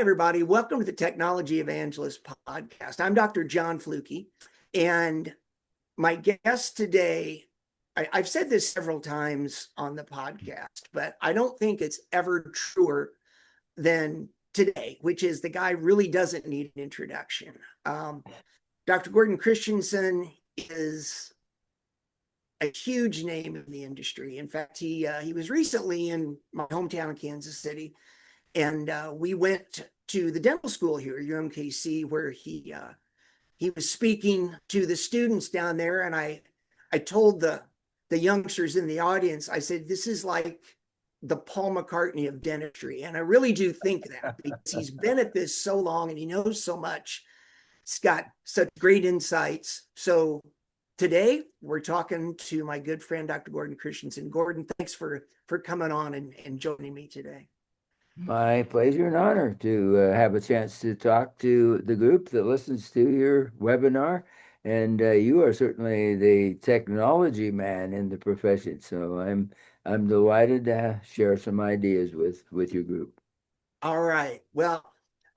everybody. Welcome to the Technology Evangelist podcast. I'm Dr. John Fluke, and my guest today, I've said this several times on the podcast, but I don't think it's ever truer than today, which is the guy really doesn't need an introduction. Dr. Gordon Christensen is a huge name in the industry. In fact, he was recently in my hometown of Kansas City, and we went to the dental school here, UMKC, where he was speaking to the students down there. And I told the youngsters in the audience, I said, this is like the Paul McCartney of dentistry. And I really do think that, because he's been at this so long and he knows so much. He's got such great insights. So today we're talking to my good friend, Dr. Gordon Christensen. Gordon, thanks for coming on and joining me today. My pleasure and honor to have a chance to talk to the group that listens to your webinar. And you are certainly the technology man in the profession. So I'm delighted to share some ideas with your group. All right. Well,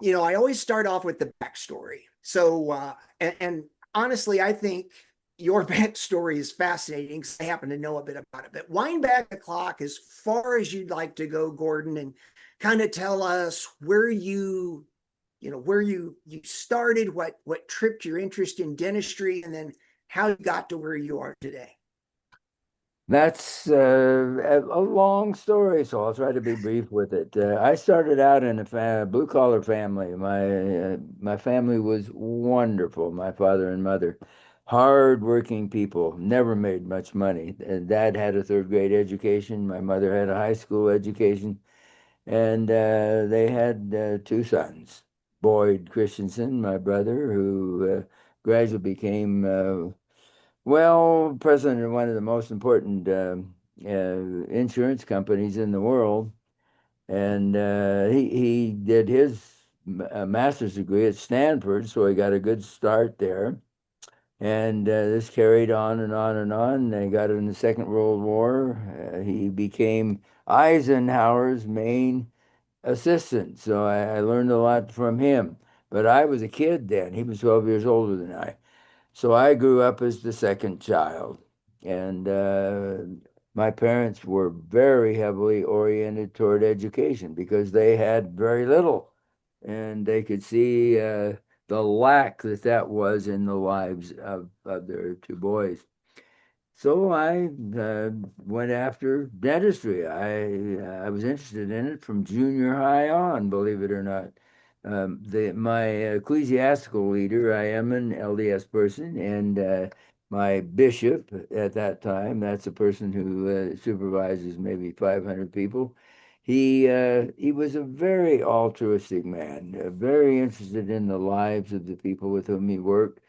I always start off with the backstory. So, and honestly, I think your backstory is fascinating because I happen to know a bit about it. But wind back the clock as far as you'd like to go, Gordon, and kind of tell us where where you started, what tripped your interest in dentistry, and then how you got to where you are today. That's a long story, so I'll try to be brief with it. I started out in a blue collar family. My family was wonderful. My father and mother, hard working people, never made much money. Dad had a third grade education. My mother had a high school education, and they had two sons. Boyd Christensen, my brother, who gradually became president of one of the most important insurance companies in the world, and he did his master's degree at Stanford, so he got a good start there. And this carried on and on and on. They got in the Second World War. He became Eisenhower's main assistant, so I learned a lot from him. But I was a kid then. He was 12 years older than I. So I grew up as the second child, and my parents were very heavily oriented toward education because they had very little, and they could see the lack that was in the lives of their two boys. So I went after dentistry. I was interested in it from junior high on, believe it or not. My ecclesiastical leader, I am an LDS person, and my bishop at that time, that's a person who supervises maybe 500 people. He was a very altruistic man, very interested in the lives of the people with whom he worked,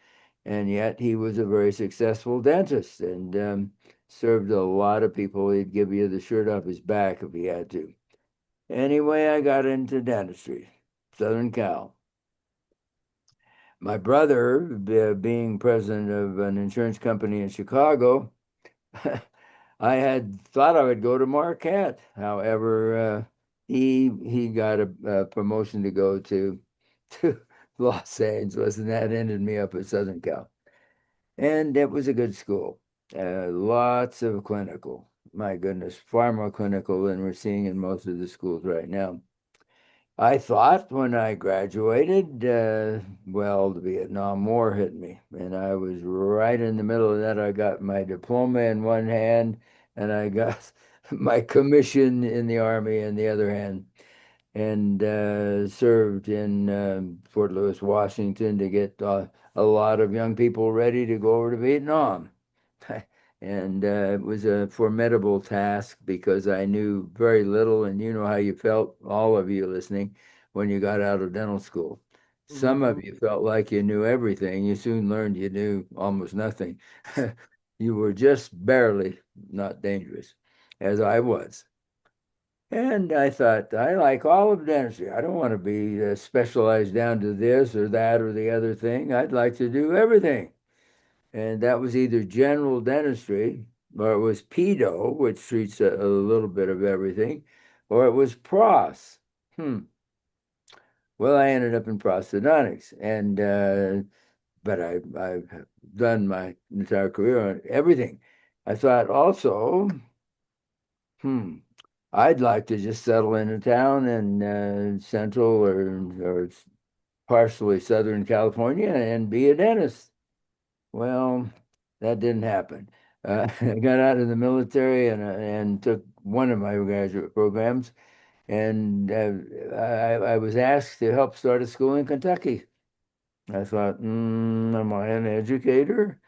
and yet he was a very successful dentist and served a lot of people. He'd give you the shirt off his back if he had to. Anyway, I got into dentistry, Southern Cal. My brother, being president of an insurance company in Chicago, I had thought I would go to Marquette. However, he got a promotion to go to Los Angeles, and that ended me up at Southern Cal. And it was a good school. Lots of clinical. My goodness, far more clinical than we're seeing in most of the schools right now. I thought when I graduated, the Vietnam War hit me, and I was right in the middle of that. I got my diploma in one hand, and I got my commission in the Army in the other hand, and served in Fort Lewis, Washington, to get a lot of young people ready to go over to Vietnam. And it was a formidable task because I knew very little, and you know how you felt, all of you listening, when you got out of dental school. Some of you felt like you knew everything. You soon learned you knew almost nothing. You were just barely not dangerous, as I was. And I thought, I like all of dentistry. I don't want to be specialized down to this or that or the other thing. I'd like to do everything. And that was either general dentistry, or it was pedo, which treats a little bit of everything, or it was pros. Hmm. Well, I ended up in prosthodontics, and but I've done my entire career on everything. I thought also, hmm, I'd like to just settle in a town in central or partially Southern California and be a dentist. Well, that didn't happen. I got out of the military and took one of my graduate programs, and I was asked to help start a school in Kentucky. I thought, am I an educator?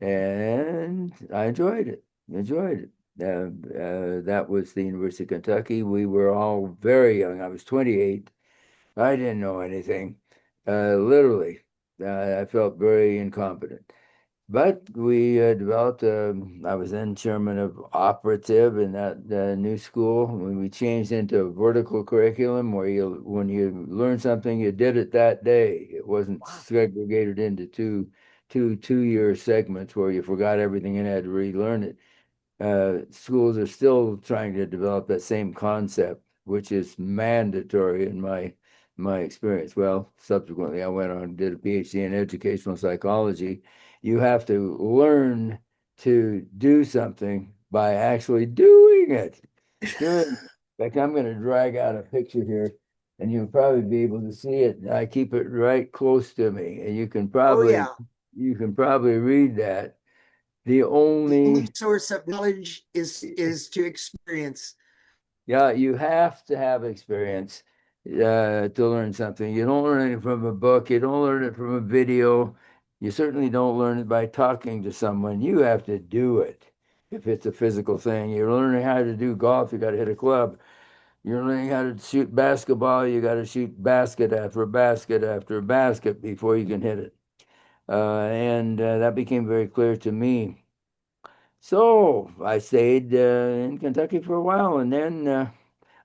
And I enjoyed it. Enjoyed it. That was the University of Kentucky. We were all very young. I was 28. I didn't know anything. Literally, I felt very incompetent. But we developed, I was then chairman of operative in that new school. When we changed into a vertical curriculum where when you learned something, you did it that day. It wasn't Wow. segregated into two-year segments where you forgot everything and had to relearn it. Schools are still trying to develop that same concept, which is mandatory in my experience. Well, subsequently, I went on and did a PhD in educational psychology. You have to learn to do something by actually doing it. Doing. In fact, I'm going to drag out a picture here, and you'll probably be able to see it. I keep it right close to me, and Oh yeah. you can probably read that. The The only only source of knowledge is to experience. Yeah, you have to have experience to learn something. You don't learn it from a book, you don't learn it from a video. You certainly don't learn it by talking to someone. You have to do it. If it's a physical thing, you're learning how to do golf, you got to hit a club. You're learning how to shoot basketball, you got to shoot basket after basket after basket before you can hit it. And that became very clear to me. So I stayed in Kentucky for a while, and then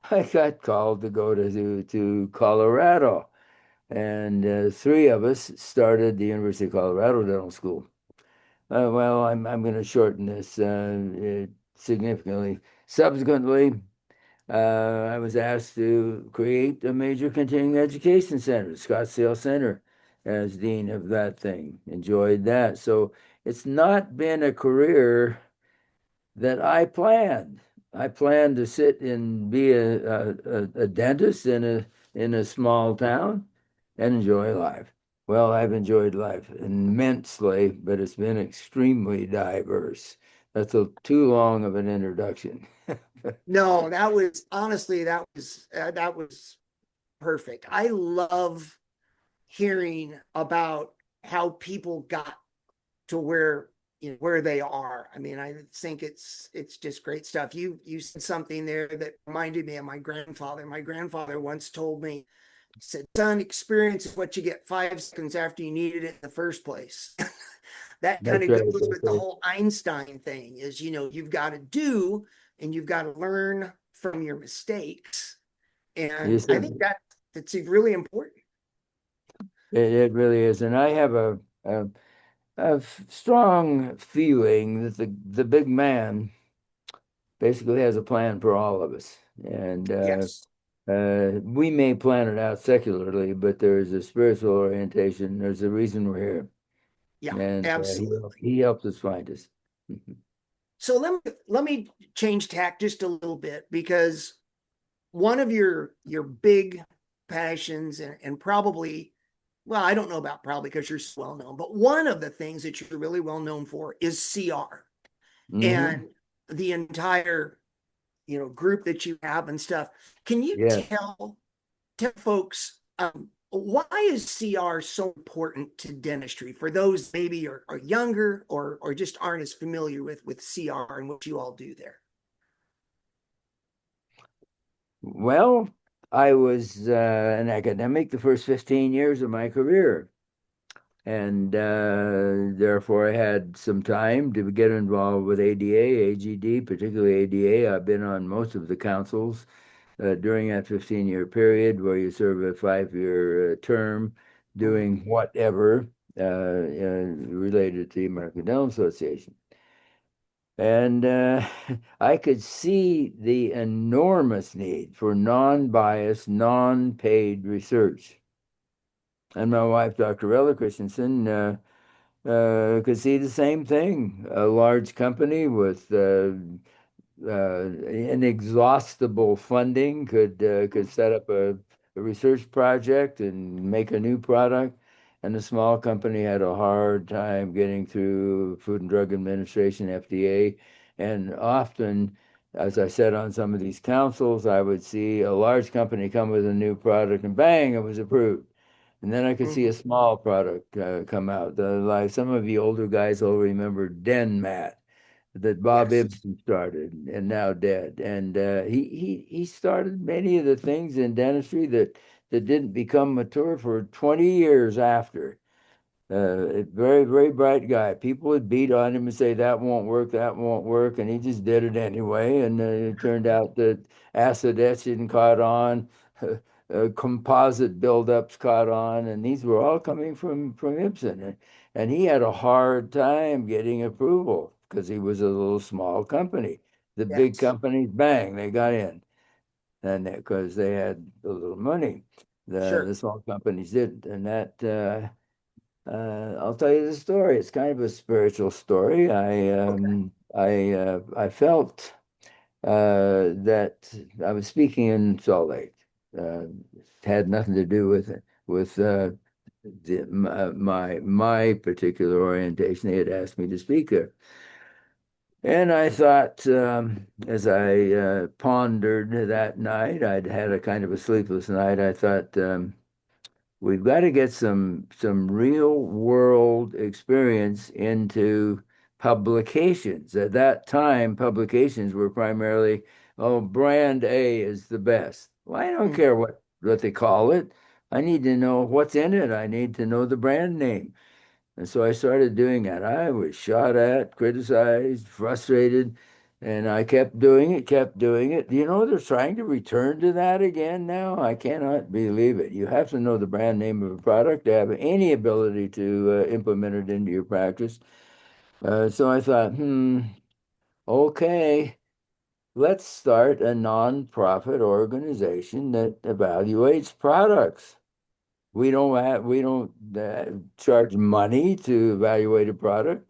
I got called to go to Colorado, and three of us started the University of Colorado Dental School. Well, I'm going to shorten this significantly. Subsequently, I was asked to create a major continuing education center, Scottsdale Center, as dean of that thing. Enjoyed that. So it's not been a career that I planned. I planned to sit and be a dentist in a small town and enjoy life. Well, I've enjoyed life immensely, but it's been extremely diverse. That's too long of an introduction. No, that was honestly that was perfect. I love hearing about how people got to where where they are. I mean, I think it's just great stuff. You said something there that reminded me of my grandfather. My grandfather once told me, he said, "Son, experience is what you get 5 seconds after you needed it in the first place." That kind That's of right. goes That's with the right. whole Einstein thing is, you've got to do and you've got to learn from your mistakes. You And I said think that's really important. it really is, and I have a, strong feeling that the big man basically has a plan for all of us, and Yes. we may plan it out secularly, but there's a spiritual orientation. There's a reason we're here, Yeah, and absolutely. he helps us find us. So let me change tack just a little bit because one of your big passions and probably, well, I don't know about probably because you're so well known, but one of the things that you're really well known for is CR Hmm. and the entire group that you have and stuff. Can you Yes. tell folks, why is CR so important to dentistry for those maybe are younger or just aren't as familiar with CR and what you all do there? Well, I was an academic the first 15 years of my career, and therefore I had some time to get involved with ADA, AGD, particularly ADA. I've been on most of the councils during that 15-year period where you serve a 5-year term Mhm. doing whatever related to the American Dental Association. And I could see the enormous need for non-biased, non-paid research. And my wife, Dr. Ella Christensen, could see the same thing. A large company with inexhaustible funding could set up a research project and make a new product. And the small company had a hard time getting through Food and Drug Administration, FDA. And often, as I said on some of these councils, I would see a large company come with a new product and bang, it was approved. And then I could see a Mhm. small product come out. Like some of you older guys will remember DenMat that Bob Yes, Ibsen started and now dead. And he started many of the things in dentistry that didn't become mature for 20 years after. A very, very bright guy. People would beat on him and say, that won't work, that won't work. And he just did it anyway. And it turned out that acid etching caught on, composite buildups caught on. And these were all coming from Ibsen. And he had a hard time getting approval because he was a little small company. The big yes, companies, bang, they got in. And because they had a little money, sure. the small companies didn't. And that, I'll tell you the story. It's kind of a spiritual story. Okay. I felt that I was speaking in Salt Lake. Uh, had nothing to do with my particular orientation. They had asked me to speak there, and I thought, as I pondered that night, I'd had a kind of a sleepless night. I thought. We've got to get some real world experience into publications. At that time, publications were primarily, oh, brand A is the best. Well, I don't Mhm. care what they call it. I need to know what's in it. I need to know the brand name. And so I started doing that. I was shot at, criticized, frustrated, and I kept doing it, kept doing it. You know, they're trying to return to that again now. I cannot believe it. You have to know the brand name of a product to have any ability to implement it into your practice. So I thought, okay, let's start a nonprofit organization that evaluates products. We don't charge money to evaluate a product.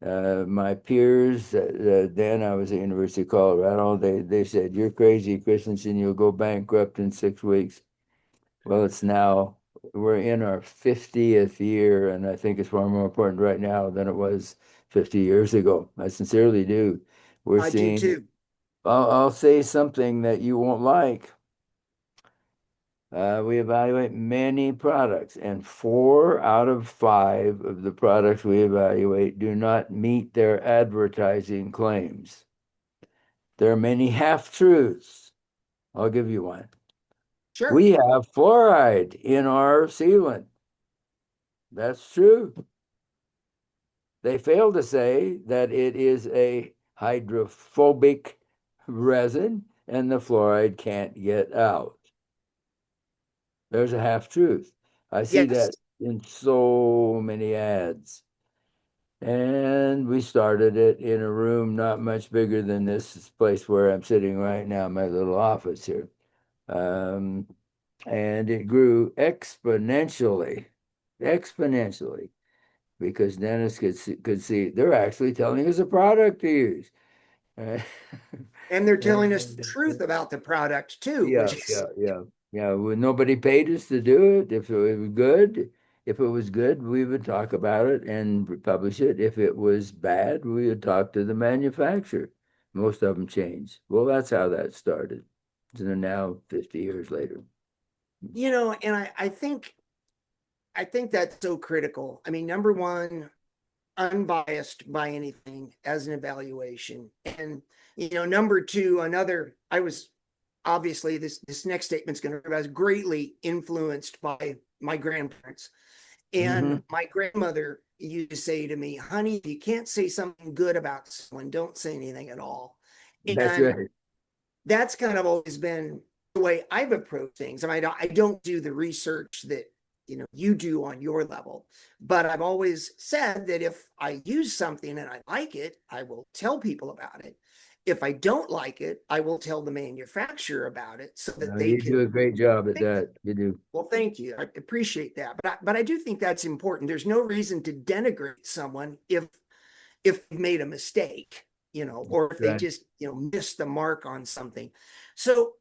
My peers, then I was at the University of Colorado, they said, you're crazy, Christensen, you'll go bankrupt in 6 weeks. Well, we're in our 50th year, and I think it's far more important right now than it was 50 years ago. I sincerely do. We're I do seeing, too. I'll say something that you won't like. We evaluate many products, and 4 out of 5 of the products we evaluate do not meet their advertising claims. There are many half-truths. I'll give you one. Sure. We have fluoride in our sealant. That's true. They fail to say that it is a hydrophobic resin and the fluoride can't get out. There's a half-truth. I see Yes. that in so many ads. And we started it in a room not much bigger than this place where I'm sitting right now, my little office here. Um, and it grew exponentially, because dentists could see they're actually telling us a product to use. Uh, And they're telling us the and truth about the product too, yeah, which is, yeah, yeah, yeah. Well, nobody paid us to do it. If it was good, we would talk about it and publish it. If it was bad, we would talk to the manufacturer. Most of them changed. Well, that's how that started. So now, 50 years later. and I think that's so critical. I mean, number one, unbiased by anything as an evaluation. And number two, I was obviously this next statement's going to, I was greatly influenced by my grandparents. And Hmm. my grandmother used to say to me, honey, if you can't say something good about someone, don't say anything at all. That's And right. that's kind of always been the way I've approached things. I mean, I don't do the research that you do on your level. But I've always said that if I use something and I like it, I will tell people about it. If I don't like it, I will tell the manufacturer about it so that they You can do a great job at fix it. that. You do. Well, thank you. I appreciate that. But I do think that's important. There's no reason to denigrate someone if they made a mistake, or if they Right. just, missed the mark on something. So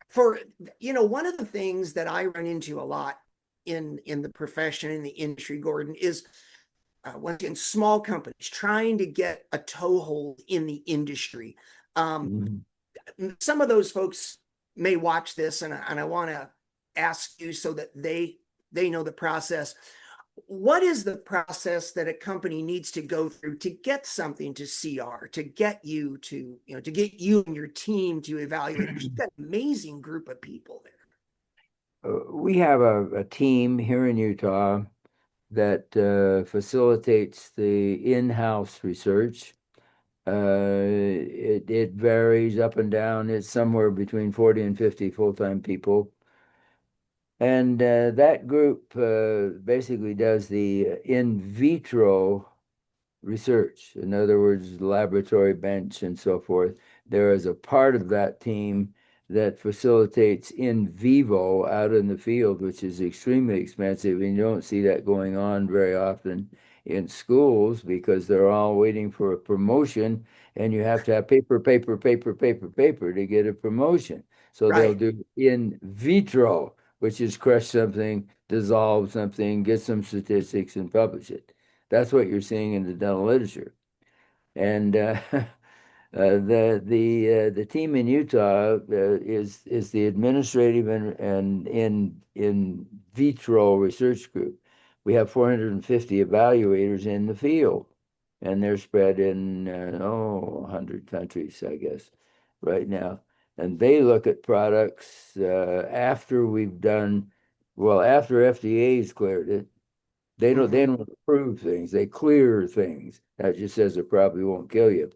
for, one of the things that I run into a lot in the profession, in the industry, Gordon, is once again, small companies trying to get a toehold in the industry. Um, Mhm. some of those folks may watch this, and I want to ask you so that they know the process. What is the process that a company needs to go through to get something to CR, to get you to, to get you and your team to evaluate? Because you've got an amazing group of people there. We have a team here in Utah that facilitates the in-house research. It varies up and down. It's somewhere between 40 and 50 full-time people. And that group basically does the in vitro research. In other words, laboratory bench and so forth. There is a part of that team that facilitates in vivo out in the field, which is extremely expensive. And you don't see that going on very often in schools because they're all waiting for a promotion and you have to have paper, paper, paper, paper, paper to get a promotion. So they'll Right. do in vitro, which is crush something, dissolve something, get some statistics and publish it. That's what you're seeing in the dental literature. And the team in Utah is the administrative and in vitro research group. We have 450 evaluators in the field, and they're spread in 100 countries, I guess, right now. And they look at products after we've done, well, after FDA's cleared it. They Mm-hmm. don't approve things. They clear things. That just says it probably won't kill you.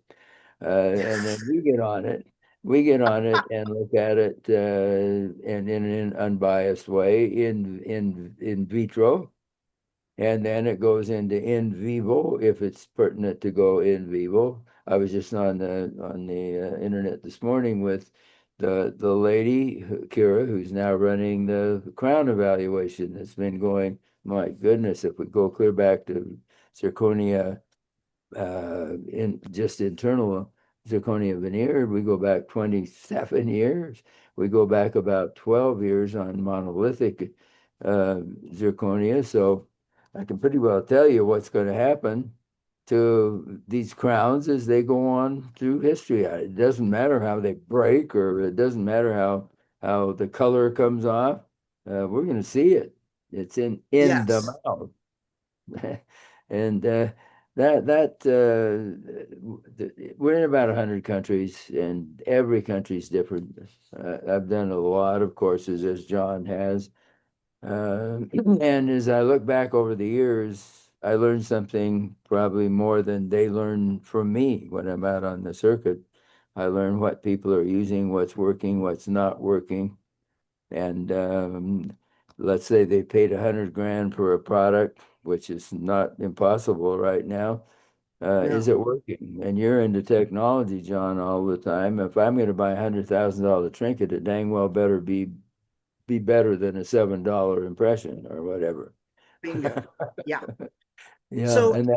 And then we get on it. We get on it and look at it and in an unbiased way in vitro, and then it goes into in vivo if it's pertinent to go in vivo. I was just on the internet this morning with the lady Kira, who's now running the crown evaluation that's been going. My goodness, if we go clear back to zirconia in just internal zirconia veneer, we go back 27 years. We go back about 12 years on monolithic zirconia. So I can pretty well tell you what's going to happen to these crowns as they go on through history. It doesn't matter how they break, or it doesn't matter how the color comes off. We're going to see it. It's in the Yes. mouth. And we're in about 100 countries, and every country is different. I've done a lot of courses, as John has. And as I look back over the years, I learned something probably more than they learn from me when I'm out on the circuit. I learn what people are using, what's working, what's not working. And let's say they paid 100 grand for a product, which is not impossible right now. Is No. it working? And you're into technology, John, all the time. If I'm going to buy $100,000 trinket, it dang well better be better than a $7 impression or whatever. Bingo. Yeah. Yeah, So and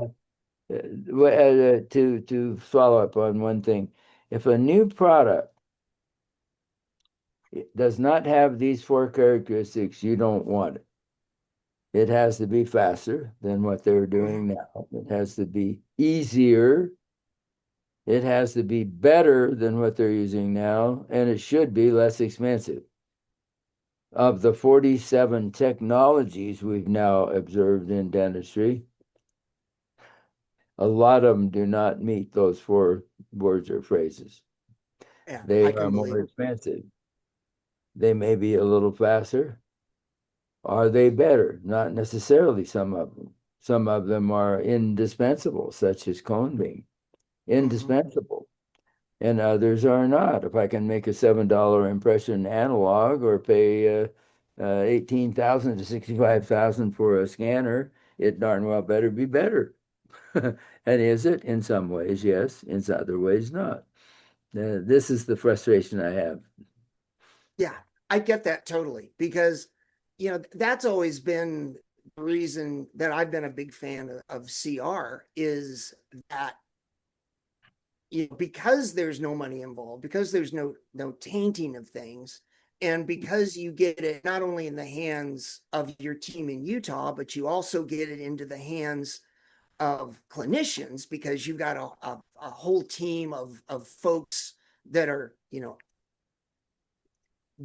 that to follow up on one thing, if a new product does not have these four characteristics, you don't want it. It has to be faster than what they're doing now. It has to be easier. It has to be better than what they're using now, and it should be less expensive. Of the 47 technologies we've now observed in dentistry, a lot of them do not meet those four words or phrases. yeah, They I are can more believe it. expensive. They may be a little faster. Are they better? Not necessarily some of them. Some of them are indispensable, such as cone beam, Hmm. indispensable, and others are not. If I can make a $7 impression analog or pay 18,000 to 65,000 for a scanner, it darn well better be better. And is it? In some ways, yes. In other ways, not. This is the frustration I have. Yeah, I get that totally because, that's always been the reason that I've been a big fan of CR is that, because there's no money involved, because there's no tainting of things, and because you get it not only in the hands of your team in Utah, but you also get it into the hands of clinicians because you've got a whole team of folks that are,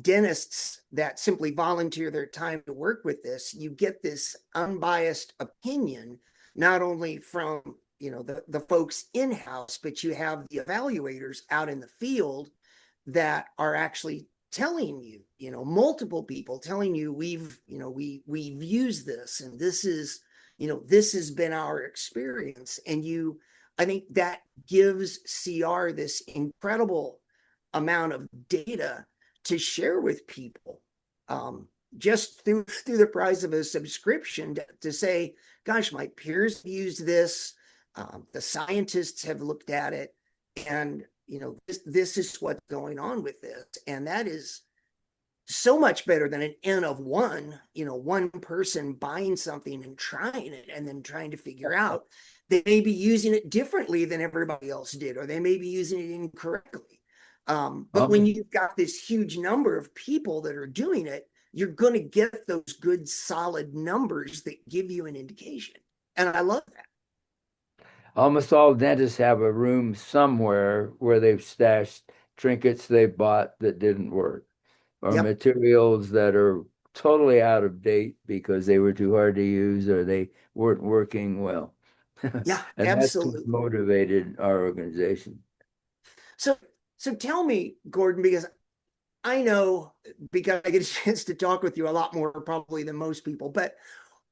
dentists that simply volunteer their time to work with this. You get this unbiased opinion, not only from, the folks in-house, but you have the evaluators out in the field that are actually telling you, multiple people telling you we've used this and this is, this has been our experience. And I think that gives CR this incredible amount of data to share with people, just through the price of a subscription to say, gosh, my peers have used this, the scientists have looked at it, and this is what's going on with this. And that is so much better than an N of one, one person buying something and trying it and then trying to figure out they may be using it differently than everybody else did, or they may be using it incorrectly. But when Um, you've got this huge number of people that are doing it, you're going to get those good, solid numbers that give you an indication. And I love that. Almost all dentists have a room somewhere where they've stashed trinkets they bought that didn't work, or Yep. materials that are totally out of date because they were too hard to use or they weren't working well. Yeah, And that's what absolutely. motivated our organization. So, so tell me, Gordon, because I know, because I get a chance to talk with you a lot more probably than most people, but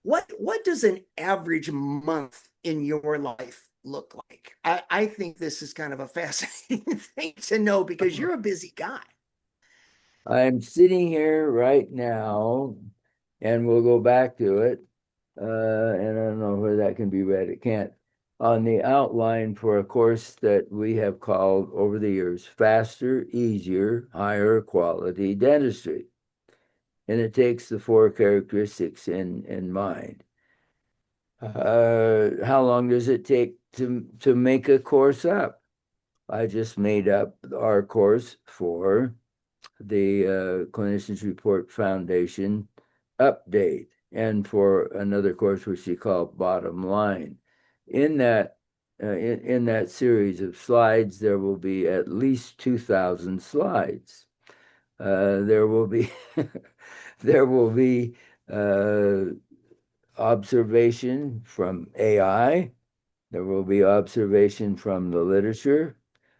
what does an average month in your life look like? I think this is kind of a fascinating thing to know because you're a busy guy. I'm sitting here right now, and we'll go back to it. And I don't know where that can be read. It can't. On the outline for a course that we have called over the years Faster, Easier, Higher Quality Dentistry. And it takes the four characteristics in mind. How long does it take to make a course up? I just made up our course for the Clinicians Report Foundation update and for another course which we call Bottom Line. In that in that series of slides, there will be at least 2,000 slides. There will be there will be uh, observation from AI. There will be observation from the literature.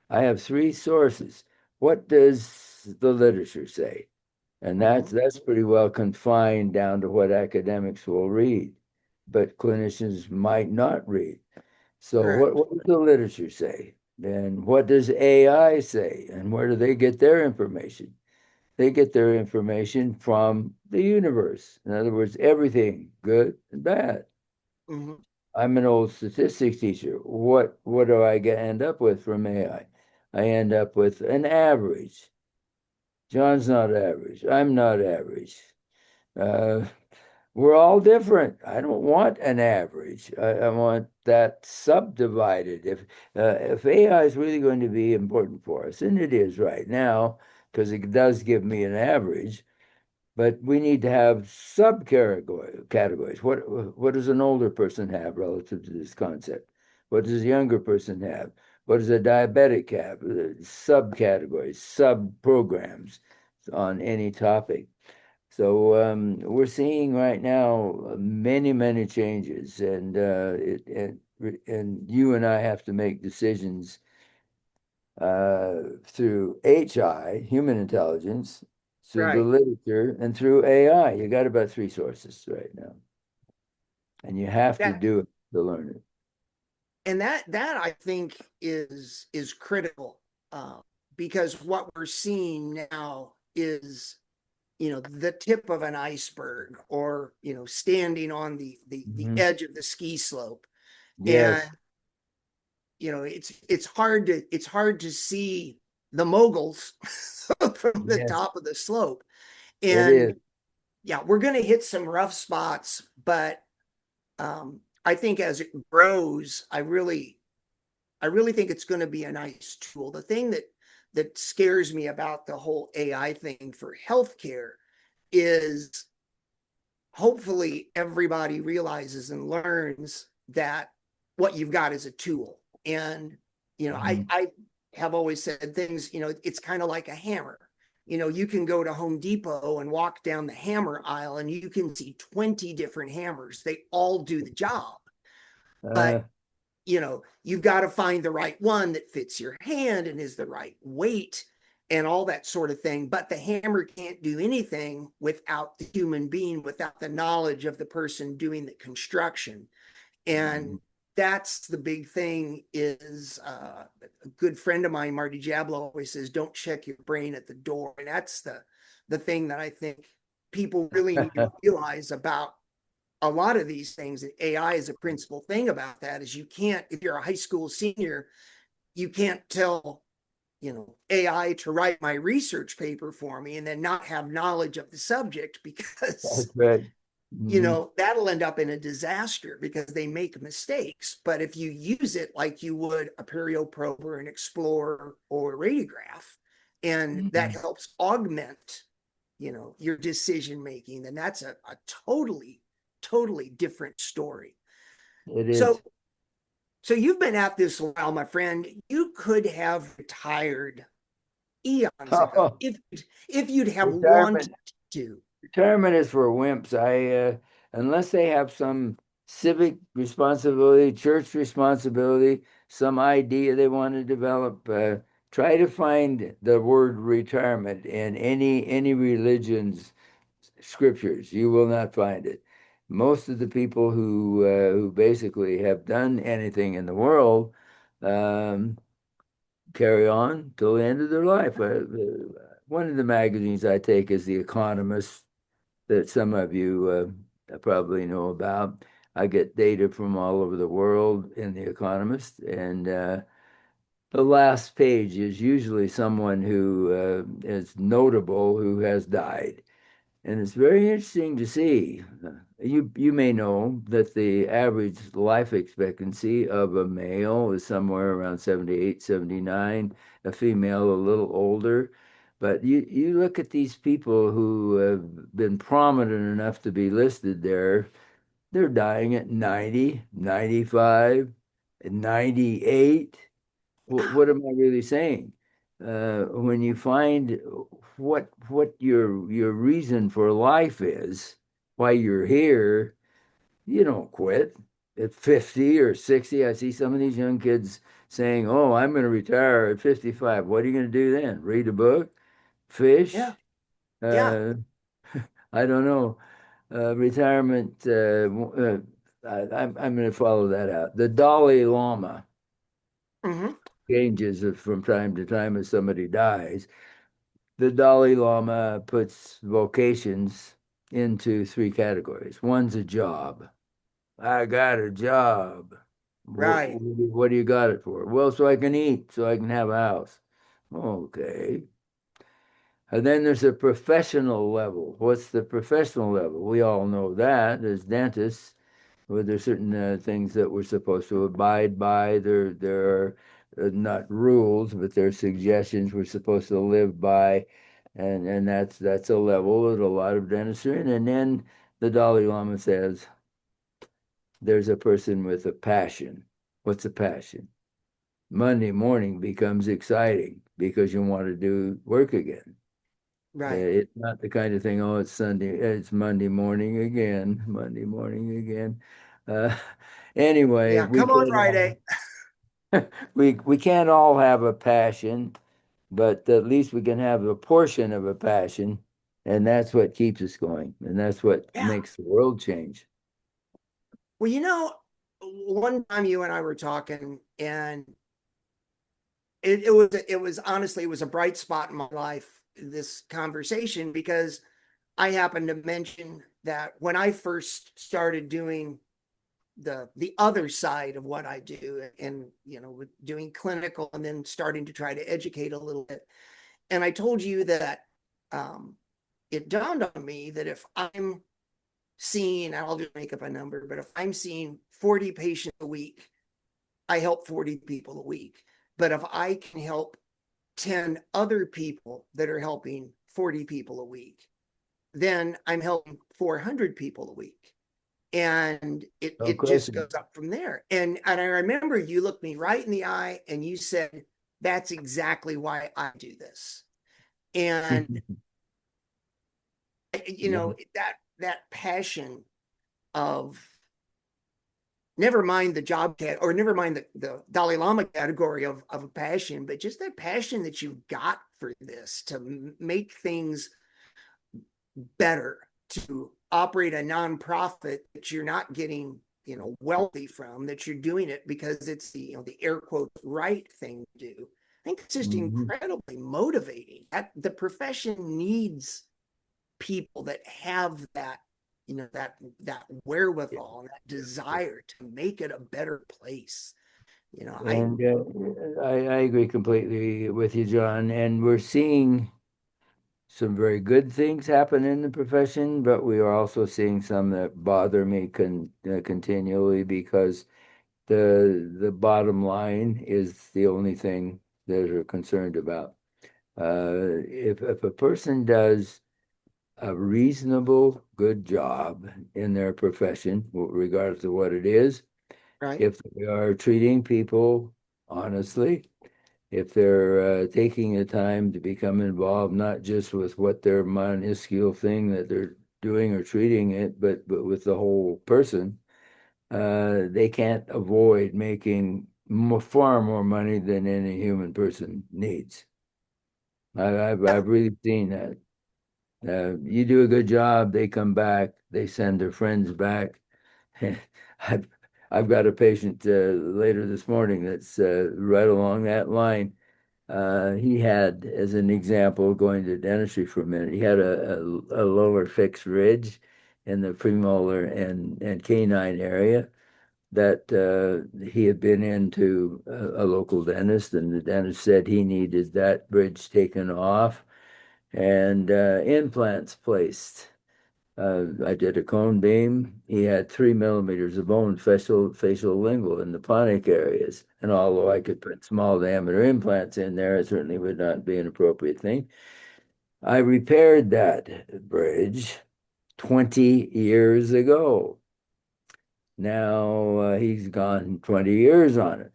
I have three sources. What does the literature say? And Mhm. that's pretty well confined down to what academics will read, but clinicians might not read. So Correct. what does the literature say? Then what does AI say? And where do they get their information? They get their information from the universe. In other words, everything, good and bad. Mhm. I'm an old statistics teacher. What do I end up with from AI? I end up with an average. John's not average. I'm not average. Uh, we're all different. I don't want an average. I want that subdivided. If AI is really going to be important for us, and it is right now, because it does give me an average, but we need to have subcategories. What does an older person have relative to this concept? What does a younger person have? What does a diabetic have? Subcategories, sub programs on any topic. So we're seeing right now many changes, and you and I have to make decisions through HI, human intelligence, through the Right. literature, and through AI. You got about three sources right now, and you have to That do it to learn it. and that I think is critical, because what we're seeing now is the tip of an iceberg, or standing on the Hmm. edge of the ski slope. And Yes, it's hard to see the moguls from the yes, top of the slope. it And is. yeah, we're going to hit some rough spots, but I think as it grows, I really think it's going to be a nice tool. The thing that scares me about the whole AI thing for healthcare is, hopefully everybody realizes and learns that what you've got is a tool. And Mhm. I have always said things, it's kind of like a hammer. You can go to Home Depot and walk down the hammer aisle and you can see 20 different hammers. They all do the job, but Uh, you've got to find the right one that fits your hand and is the right weight and all that sort of thing. But the hammer can't do anything without the human being, without the knowledge of the person doing the construction. And that's the big thing. Is a good friend of mine, Marty Jablo, always says, don't check your brain at the door. And that's the thing that I think people really need to realize about a lot of these things. And AI is a principal thing about that. Is you can't, if you're a high school senior, you can't tell AI to write my research paper for me and then not have knowledge of the subject, that's because right. Hmm. that'll end up in a disaster because they make mistakes. But if you use it like you would a perio probe or an explorer or a radiograph, and that helps augment your decision making, then that's a totally different story. It So is. you've been at this a while, my friend. You could have retired eons ago if you'd have wanted Retirement. to. Retirement is for wimps. Unless they have some civic responsibility, church responsibility, some idea they want to develop, try to find the word retirement in any religion's scriptures. You will not find it. Most of the people who basically have done anything in the world um, carry on till the end of their life. One of the magazines I take is The Economist, that some of you probably know about. I get data from all over the world in The Economist, and the last page is usually someone who is notable who has died. And it's very interesting to see. You may know that the average life expectancy of a male is somewhere around 78, 79, a female a little older. But you look at these people who have been prominent enough to be listed there, they're dying at 90, 95, 98. What am I really saying? When you find what your reason for life is, why you're here, you don't quit at 50 or 60. I see some of these young kids saying, "Oh, I'm going to retire at 55." What are you going to do then? Read a book? Yeah, Fish? yeah. Uh, I don't know. Retirement. I'm going to follow that out. The Dalai Lama Hmm. changes from time to time as somebody dies. The Dalai Lama puts vocations into three categories. One's a job. I got a job. Right. What do you got it for? Well, so I can eat, so I can have a house. Okay. And then there's a professional level. What's the professional level? We all know that as dentists. Well, there's certain things that we're supposed to abide by. There are not rules, but there are suggestions we're supposed to live by, and that's a level of a lot of dentistry. And then the Dalai Lama says there's a person with a passion. What's a passion? Monday morning becomes exciting because you want to do work again. Right. It's not the kind of thing, oh, it's Sunday, it's Monday morning again, Monday morning again. Uh, anyway, Yeah. Come on, Friday. we can't all have a passion, but at least we can have a portion of a passion, and that's what keeps us going, and that's what Yeah. makes the world change. Well, one time you and I were talking, and it was honestly, it was a bright spot in my life, this conversation, because I happened to mention that when I first started doing the other side of what I do, and with doing clinical and then starting to try to educate a little bit. And I told you that um, it dawned on me that if I'm seeing, I'll just make up a number, but if I'm seeing 40 patients a week, I help 40 people a week. But if I can help 10 other people that are helping 40 people a week, then I'm helping 400 people a week. And No it just question. goes up from there. And I remember you looked me right in the eye and you said, that's exactly why I do this. And Yeah. that passion of, never mind the job cat, or never mind the Dalai Lama category of a passion, but just that passion that you've got for this to make things better, to operate a nonprofit that you're not getting wealthy from, that you're doing it because it's the air quote right thing to do. I think it's just Mhm. incredibly motivating. That the profession needs people that have that that wherewithal and that desire to make it a better place. I And I agree completely with you, John. And we're seeing some very good things happen in the profession, but we are also seeing some that bother me continually because the bottom line is the only thing that are concerned about. If a person does a reasonable, good job in their profession, regardless of what it is, right. if they are treating people honestly, if they're taking the time to become involved, not just with what their minuscule thing that they're doing or treating it, but with the whole person, they can't avoid making far more money than any human person needs. Yeah. I've really seen that. You do a good job, they come back, they send their friends back. I've I've got a patient later this morning that's right along that line. He had, as an example, going to dentistry for a minute, he had a lower fixed ridge in the premolar and canine area that he had been into a local dentist, and the dentist said he needed that bridge taken off and implants placed. I did a cone beam. He had 3 millimeters of bone, facial lingual in the ponic areas. And although I could put small diameter implants in there, it certainly would not be an appropriate thing. I repaired that bridge 20 years ago. Now he's gone 20 years on it.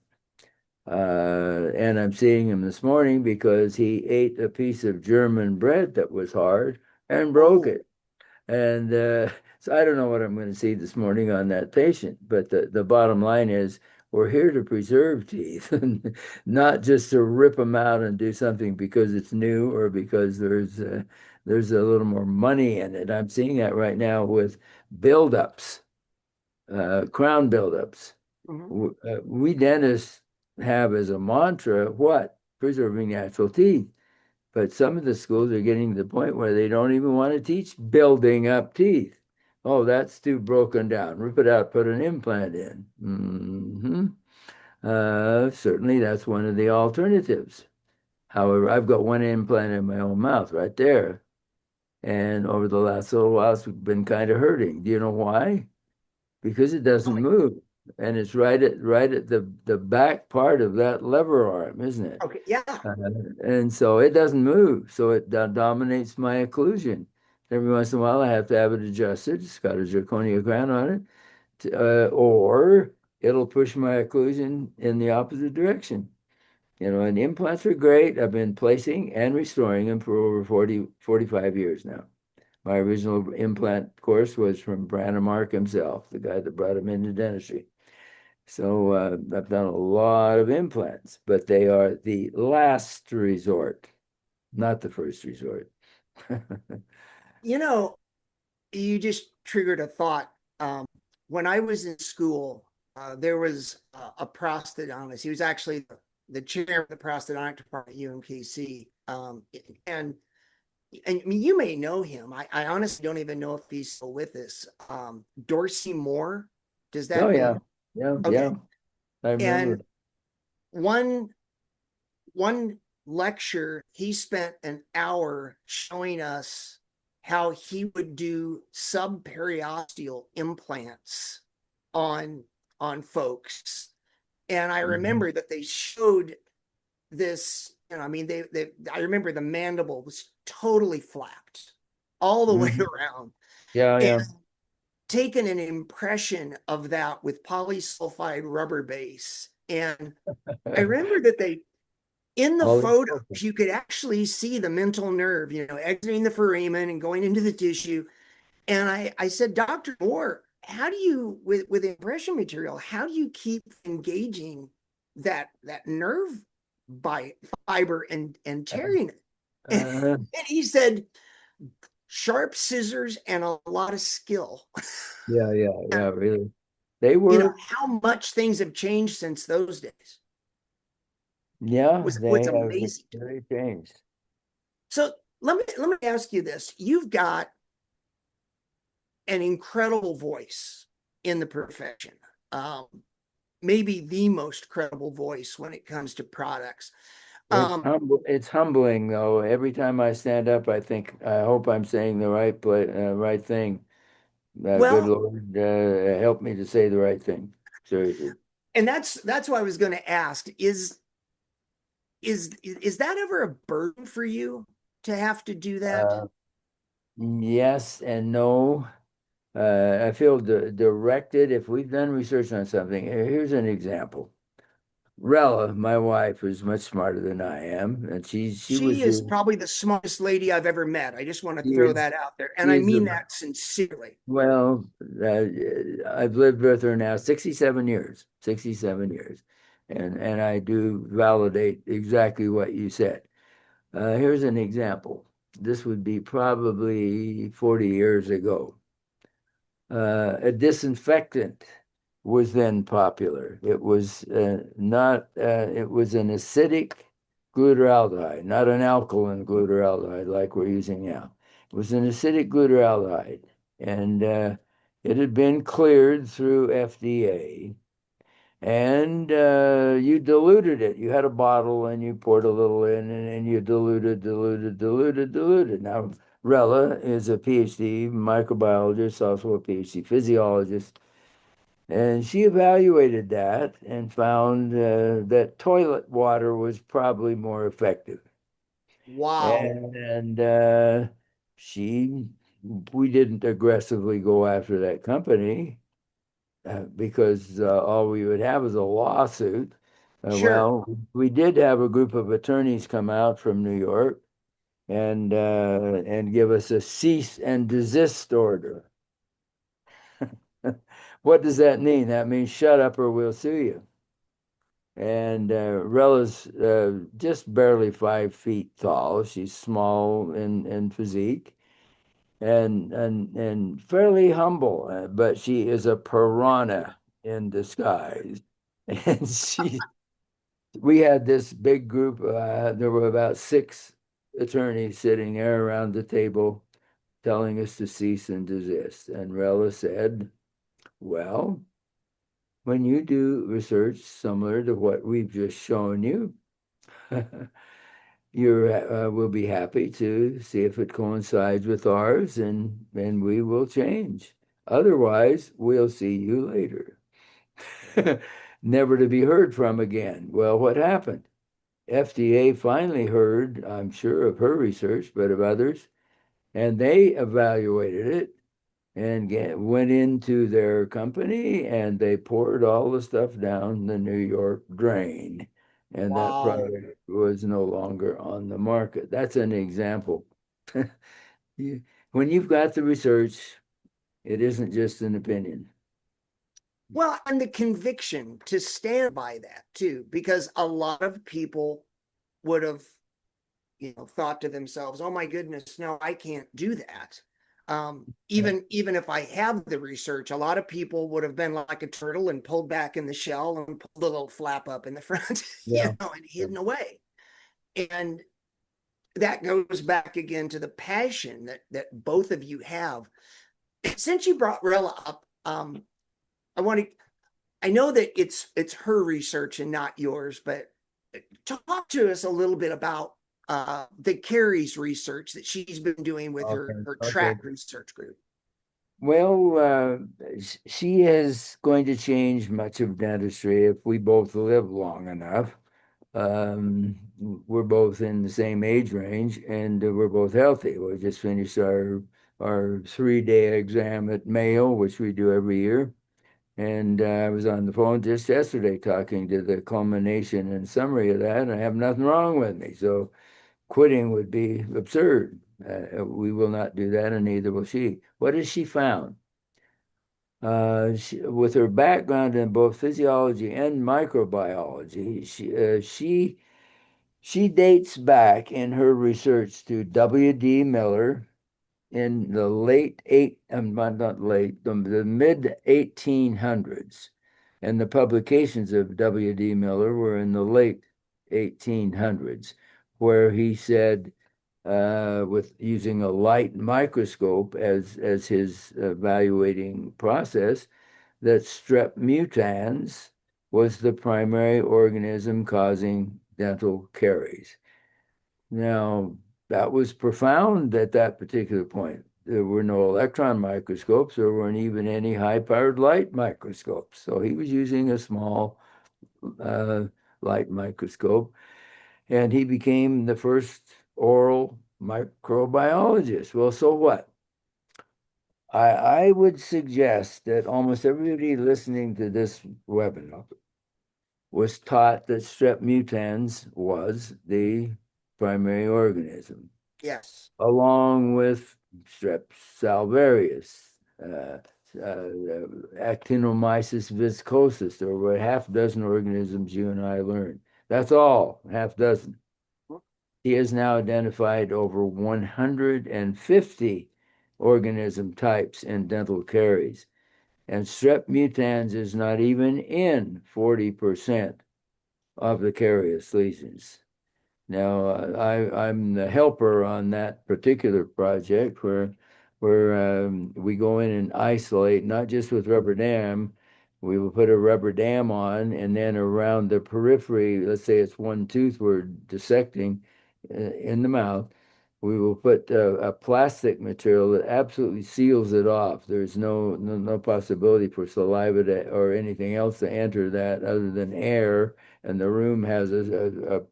And I'm seeing him this morning because he ate a piece of German bread that was hard and broke Oh, it. And so I don't know what I'm going to see this morning on that patient, but the bottom line is we're here to preserve teeth, and not just to rip them out and do something because it's new or because there's a little more money in it. I'm seeing that right now with buildups, crown buildups. mhm. We dentists have as a mantra what? Preserving natural teeth. But some of the schools are getting to the point where they don't even want to teach building up teeth. Oh, that's too broken down. Rip it out, put an implant in. Certainly, that's one of the alternatives. However, I've got one implant in my own mouth right there. And over the last little while, it's been kind of hurting. Do you know why? Because it doesn't Really? move. And it's right at the back part of that lever arm, isn't it? Okay. Yeah. Uh, and so it doesn't move. So it dominates my occlusion. Every once in a while, I have to have it adjusted. It's got a zirconia crown on it, or it'll push my occlusion in the opposite direction. And implants are great. I've been placing and restoring them for over 45 years now. My original implant course was from Brandemark himself, the guy that brought him into dentistry. So I've done a lot of implants, but they are the last resort, not the first resort. You know, you just triggered a thought. Um, when I was in school, there was a prosthodontist. He was actually the chair of the prosthodontic department at UMKC. And and I mean, you may know him. I honestly don't even know if he's still with us. Dorsey Moore, does Oh that yeah, name? yeah, Okay. yeah. I remember. And one one lecture, he spent an hour showing us how he would do subperiosteal implants on folks. And I Mhm. remember that they showed this, I mean, I remember the mandible was totally flapped all the way Mhm. around, Yeah, and yeah. taken an impression of that with polysulfide rubber base. And I remember that in the All these photos, photos. you could actually see the mental nerve, exiting the foramen and going into the tissue. And I said, Dr. Moore, how do you, with impression material, how do you keep engaging that nerve by fiber and tearing it? And, Uh, and he said, sharp scissors and a lot of skill. yeah, yeah, And yeah. Really, they were. how much things have changed since those days Yeah, was they have amazing to me. really changed. So let me ask you this. You've got an incredible voice in the profession. Um, Maybe the most credible voice when it comes to products. It's Um, humble. It's humbling though. Every time I stand up, I think, I hope I'm saying the right thing. Good well, Lord, help me to say the right thing. Seriously. and that's what I was going to ask. Is that ever a burden for you to have to do that? Uh, yes and no. I feel directed. If we've done research on something, here's an example. Rella, my wife, is much smarter than I am, and she She was is the probably the smartest lady I've ever met. I just want to she throw is that out there. And she I is mean the that sincerely. well, I've lived with her now 67 years, 67 years, and I do validate exactly what you said. Here's an example. This would be probably 40 years ago. A disinfectant was then popular. It was not, it was an acidic glutaraldehyde, not an alkaline glutaraldehyde like we're using now. It was an acidic glutaraldehyde, and it had been cleared through FDA. And you diluted it. You had a bottle and you poured a little in, and you diluted. Now, Rella is a PhD microbiologist, also a PhD physiologist, and she evaluated that and found that toilet water was probably more effective. Wow. And she, we didn't aggressively go after that company because all we would have is a lawsuit. Sure. Well, we did have a group of attorneys come out from New York and give us a cease and desist order. What does that mean? That means shut up or we'll sue you. And Rella's just barely 5 feet tall. She's small in physique and fairly humble, but she is a piranha in disguise. And we had this big group. There were about 6 attorneys sitting there around the table telling us to cease and desist. And Rella said, well, when you do research similar to what we've just shown you, you will be happy to see if it coincides with ours, and we will change. Otherwise, we'll see you later. Never to be heard from again. Well, what happened? FDA finally heard, I'm sure, of her research, but of others, and they evaluated it and went into their company and they poured all the stuff down the New York drain. And that Wow. product was no longer on the market. That's an example. You- when you've got the research, it isn't just an opinion. Well, and the conviction to stand by that too, because a lot of people would have, thought to themselves, "Oh my goodness, no, I can't do that." Yeah. Even if I have the research, a lot of people would have been like a turtle and pulled back in the shell and pulled a little flap up in the front, Yeah. and hidden away. And that goes back again to the passion that both of you have. Since you brought Rella up, I want to. I know that it's her research and not yours, but talk to us a little bit about the Carrie's research that she's been doing with Okay. her Okay. track research group. Well, she is going to change much of dentistry if we both live long enough. We're both in the same age range, and we're both healthy. We just finished our 3-day exam at Mayo, which we do every year. And I was on the phone just yesterday talking to the culmination and summary of that, and I have nothing wrong with me. So quitting would be absurd. We will not do that, and neither will she. What has she found? With her background in both physiology and microbiology, she dates back in her research to W.D. Miller in the not late, the mid 1800s. And the publications of W.D. Miller were in the late 1800s, where he said, with using a light microscope as his evaluating process, that strep mutans was the primary organism causing dental caries. Now, that was profound at that particular point. There were no electron microscopes. There weren't even any high-powered light microscopes. So he was using a small uh, light microscope, and he became the first oral microbiologist. Well, so what? I would suggest that almost everybody listening to this webinar was taught that strep mutans was the primary organism, Yes. along with strep salvarius, actinomyces viscosus. There were half a dozen organisms you and I learned. That's all, half dozen. He has now identified over 150 organism types in dental caries, and strep mutans is not even in 40% of the carious lesions. Now, I'm the helper on that particular project where we go in and isolate, not just with rubber dam. We will put a rubber dam on, and then around the periphery, let's say it's one tooth we're dissecting in the mouth, we will put a plastic material that absolutely seals it off. There's no possibility for saliva or anything else to enter that other than air, and the room has a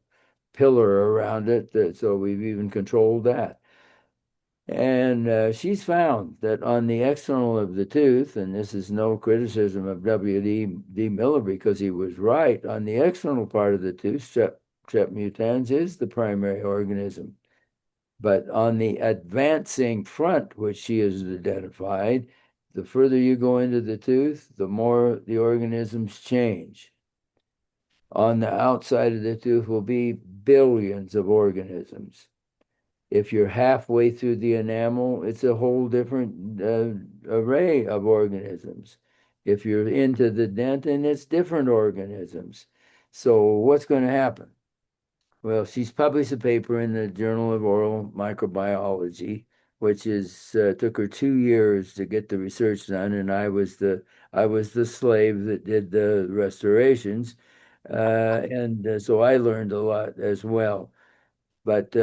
pillar around it. So we've even controlled that. And she's found that on the external of the tooth, and this is no criticism of W.D. Miller because he was right, on the external part of the tooth, strep mutans is the primary organism. But on the advancing front, which she has identified, the further you go into the tooth, the more the organisms change. On the outside of the tooth will be billions of organisms. If you're halfway through the enamel, it's a whole different array of organisms. If you're into the dentin, it's different organisms. So what's going to happen? Well, she's published a paper in the Journal of Oral Microbiology, which is took her 2 years to get the research done, and I was the slave that did the restorations, and so I learned a lot as well. But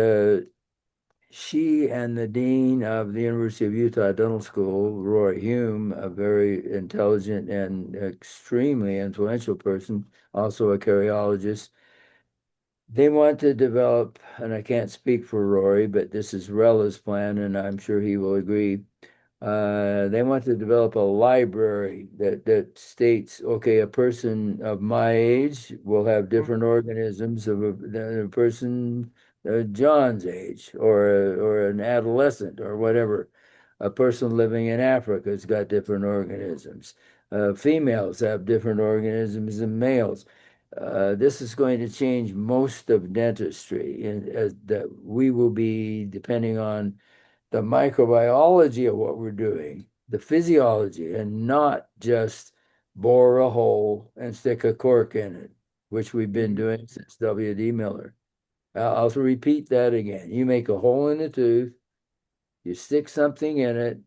she and the dean of the University of Utah Dental School, Roy Hume, a very intelligent and extremely influential person, also a cariologist, they want to develop, and I can't speak for Rory, but this is Rella's plan, and I'm sure he will agree. They want to develop a library that states, okay, a person of my age will have different organisms than a person John's age, or an adolescent, or whatever. A person living in Africa has got different organisms. Females have different organisms than males. This is going to change most of dentistry, and that we will be depending on the microbiology of what we're doing, the physiology, and not just bore a hole and stick a cork in it, which we've been doing since W.D. Miller. I'll repeat that again. You make a hole in the tooth, you stick something in it,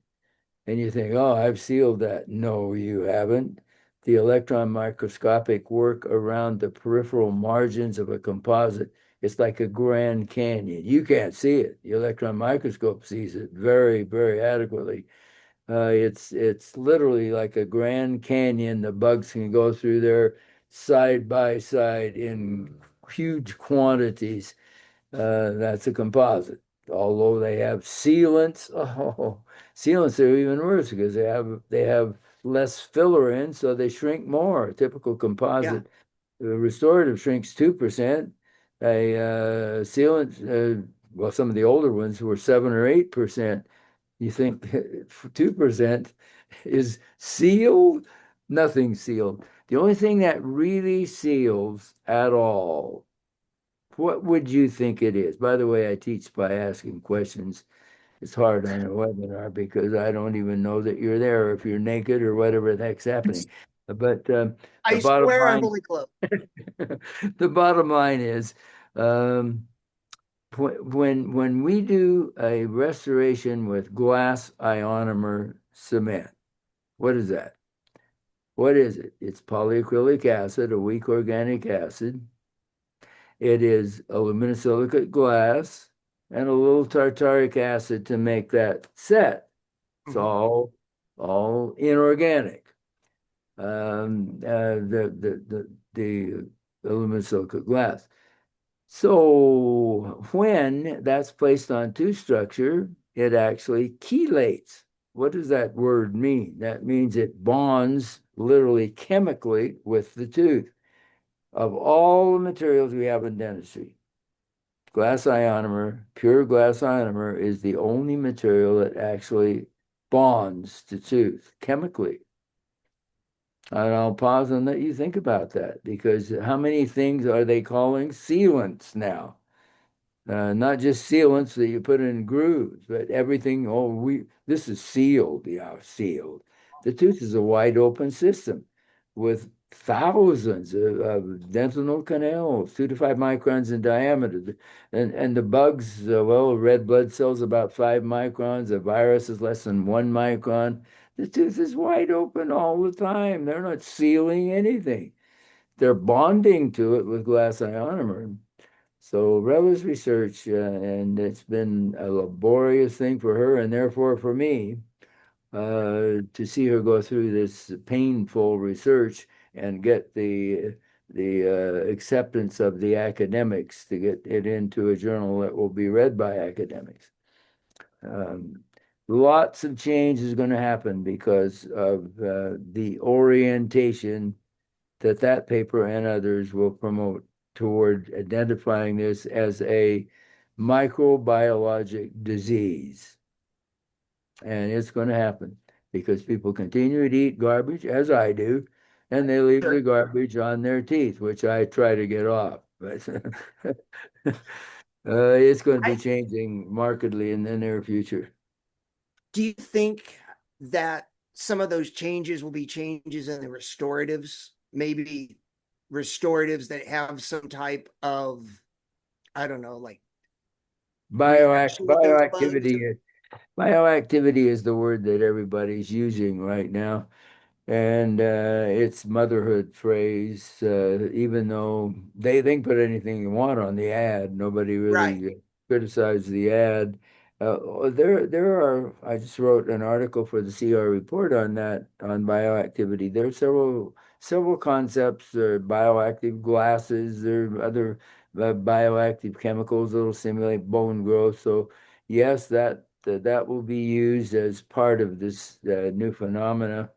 and you think, oh, I've sealed that. No, you haven't. The electron microscopic work around the peripheral margins of a composite, it's like a Grand Canyon. You can't see it. The electron microscope sees it very, very adequately. It's literally like a Grand Canyon. The bugs can go through there side by side in huge quantities. That's a composite. Although they have sealants, oh, sealants are even worse because they have less filler in, so they shrink more. A typical Yeah. composite, restorative shrinks 2%. A sealant, well, some of the older ones were 7 or 8%. You think 2% is sealed? Nothing sealed. The only thing that really seals at all, what would you think it is? By the way, I teach by asking questions. It's hard on a webinar because I don't even know that you're there or if you're naked or whatever the heck's happening. But the I bottom swear I'm line, fully clothed. the bottom line is, um, when we do a restoration with glass ionomer cement, what is that? What is it? It's polyacrylic acid, a weak organic acid. It is aluminosilicate glass and a little tartaric acid to make that set. It's Mhm. all inorganic. The aluminosilicate glass. So when that's placed on tooth structure, it actually chelates. What does that word mean? That means it bonds literally chemically with the tooth. Of all the materials we have in dentistry, glass ionomer, pure glass ionomer is the only material that actually bonds to tooth chemically. And I'll pause and let you think about that because how many things are they calling sealants now? Not just sealants that you put in grooves, but everything. Oh, this is sealed. Yeah, sealed. The tooth is a wide open system with thousands of dentinal canals, 2 to 5 microns in diameter. And the bugs, well, red blood cells about 5 microns. A virus is less than 1 micron. The tooth is wide open all the time. They're not sealing anything. They're bonding to it with glass ionomer. So Rella's research, and it's been a laborious thing for her and therefore for me to see her go through this painful research and get the acceptance of the academics to get it into a journal that will be read by academics. Um, Lots of change is going to happen because of the orientation that paper and others will promote toward identifying this as a microbiologic disease. And it's going to happen because people continue to eat garbage, as I do, and they leave the Sure. garbage on their teeth, which I try to get off. But it's going to be I changing markedly in the near future. do you think that some of those changes will be changes in the restoratives, maybe restoratives that have some type of, I don't know, like reaction with those bugs? Or, Bioactivity is the word that everybody's using right now. And it's motherhood phrase, even though they can put anything you want on the ad, nobody right. really criticized the ad. There are, I just wrote an article for the CR report on that, on bioactivity. There are several concepts, bioactive glasses, there are other bioactive chemicals that will stimulate bone growth. So yes, that will be used as part of this new phenomena.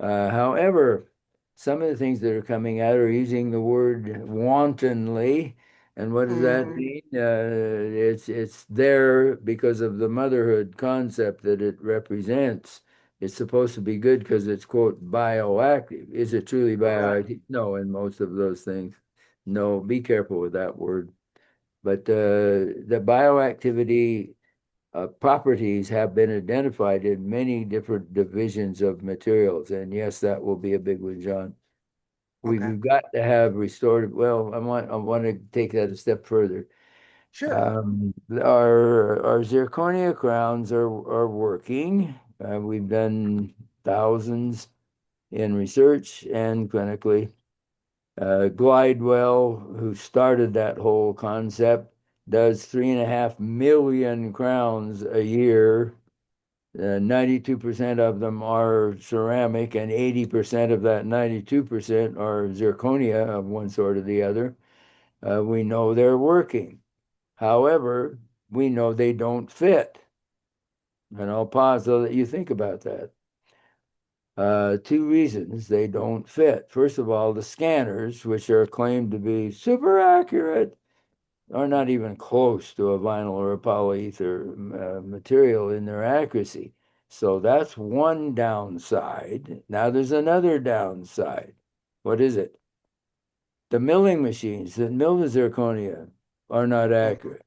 However, some of the things that are coming out are using the word wantonly. And what does that Mhm. mean? It's there because of the motherhood concept that it represents. It's supposed to be good because it's, quote, bioactive. Is it truly Right. bioactive? No, in most of those things. No, be careful with that word. But the bioactivity properties have been identified in many different divisions of materials. And yes, that will be a big one, John. Okay. We've got to have restorative. Well, I want to take that a step further. Sure. Our zirconia crowns are working. We've done thousands in research and clinically. Glidewell, who started that whole concept, does 3.5 million crowns a year. 92% of them are ceramic, and 80% of that 92% are zirconia of one sort or the other. We know they're working. However, we know they don't fit. And I'll pause so that you think about that. Two reasons they don't fit. First of all, the scanners, which are claimed to be super accurate, are not even close to a vinyl or a polyether material in their accuracy. So that's one downside. Now there's another downside. What is it? The milling machines that mill the zirconia are not Mhm. accurate.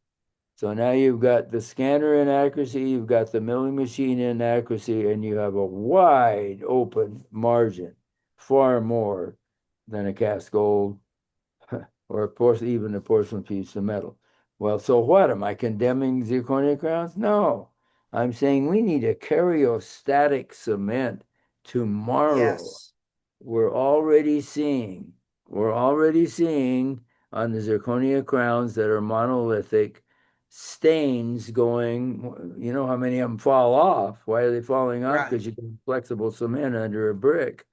So now you've got the scanner inaccuracy, you've got the milling machine inaccuracy, and you have a wide open margin, far more than a cast gold or even a porcelain piece of metal. Well, so what? Am I condemning zirconia crowns? No. I'm saying we need a karyostatic cement tomorrow. Yes. We're already seeing, we're already seeing on the zirconia crowns that are monolithic stains going, you know how many of them fall off? Why are they falling off? Right. Because you put flexible cement under a brick.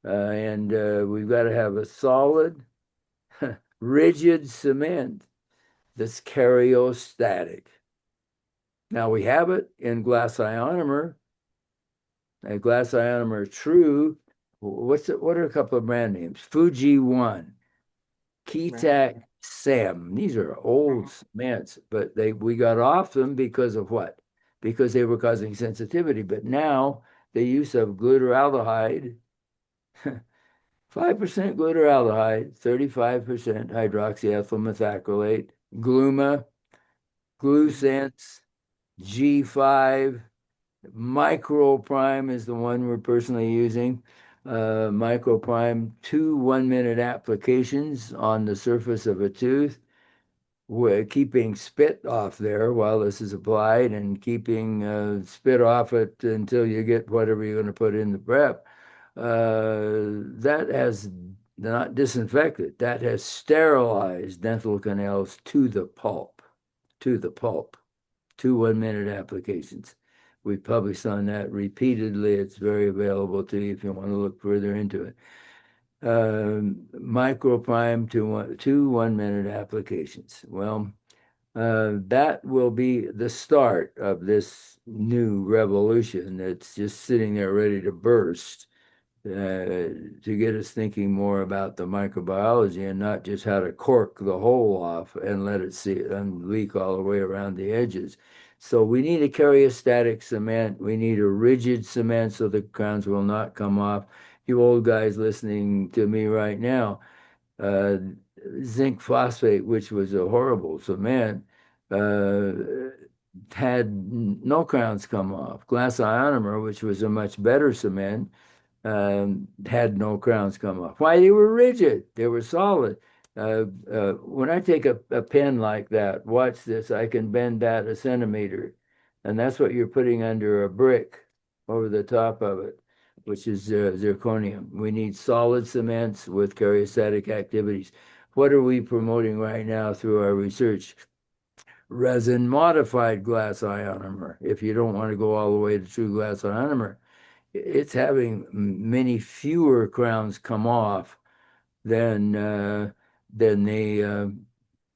And we've got to have a solid, rigid cement that's karyostatic. Now we have it in glass ionomer, a glass ionomer true. What's it? What are a couple of brand names? Fuji One, Right. Keetac Sam. These are old Mhm. cements, but they we got off them because of what? Because they were causing sensitivity. But now the use of glutaraldehyde, 5% glutaraldehyde, 35% hydroxyethyl methacrylate, Gluma, Mhm. Glusense, G5, Microprime is the one we're personally using. Microprime, 2 1-minute applications on the surface of a tooth. We're keeping spit off there while this is applied and keeping spit off it until you get whatever you're going to put in the prep. That has not disinfected, that has sterilized dental canals to the pulp, to the pulp. 2 1-minute applications. We've published on that repeatedly. It's very available to you if you want to look further into it. Microprime two 1-minute applications. Well, that will be the start of this new revolution that's just sitting there ready to burst to get us thinking more about the microbiology and not just how to cork the hole off and let it see and leak all the way around the edges. So we need a karyostatic cement. We need a rigid cement so the crowns will not come off. You old guys listening to me right now, uh, zinc phosphate, which was a horrible cement, uh, had no crowns come off. Glass ionomer, which was a much better cement, had no crowns come off. Why? They were rigid. They were solid. When I take a pen like that, watch this, I can bend that a centimeter. And that's what you're putting under a brick over the top of it, which is zirconium. We need solid cements with karyostatic activities. What are we promoting right now through our research? Resin modified glass ionomer. If you don't want to go all the way to true glass ionomer, it's having many fewer crowns come off than the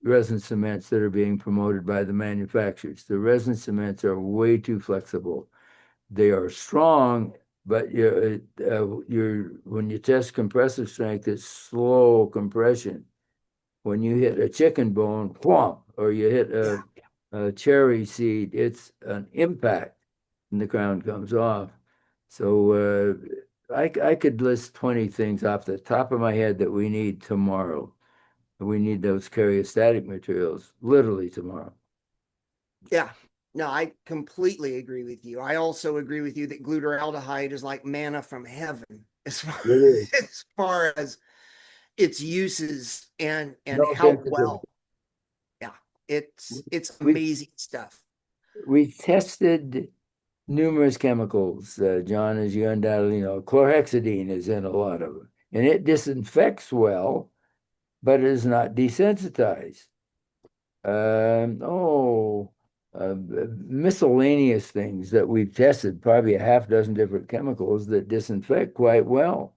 resin cements that are being promoted by the manufacturers. The resin cements are way too flexible. They are strong, but you're when you test compressive strength, it's slow compression. When you hit a chicken bone, whomp, or you hit Yeah. a cherry seed, it's an impact, and the crown comes off. So I could list 20 things off the top of my head that we need tomorrow. We need those karyostatic materials literally tomorrow. Yeah. No, I completely agree with you. I also agree with you that glutaraldehyde is like manna from heaven as far, It is. as far as its uses and No how offense to well. Yeah. It's We amazing stuff. we tested numerous chemicals, John, as you undoubtedly know. Chlorhexidine is in a lot of them, and it disinfects well, but it is not desensitized. Oh, miscellaneous things that we've tested, probably a half dozen different chemicals that disinfect quite well.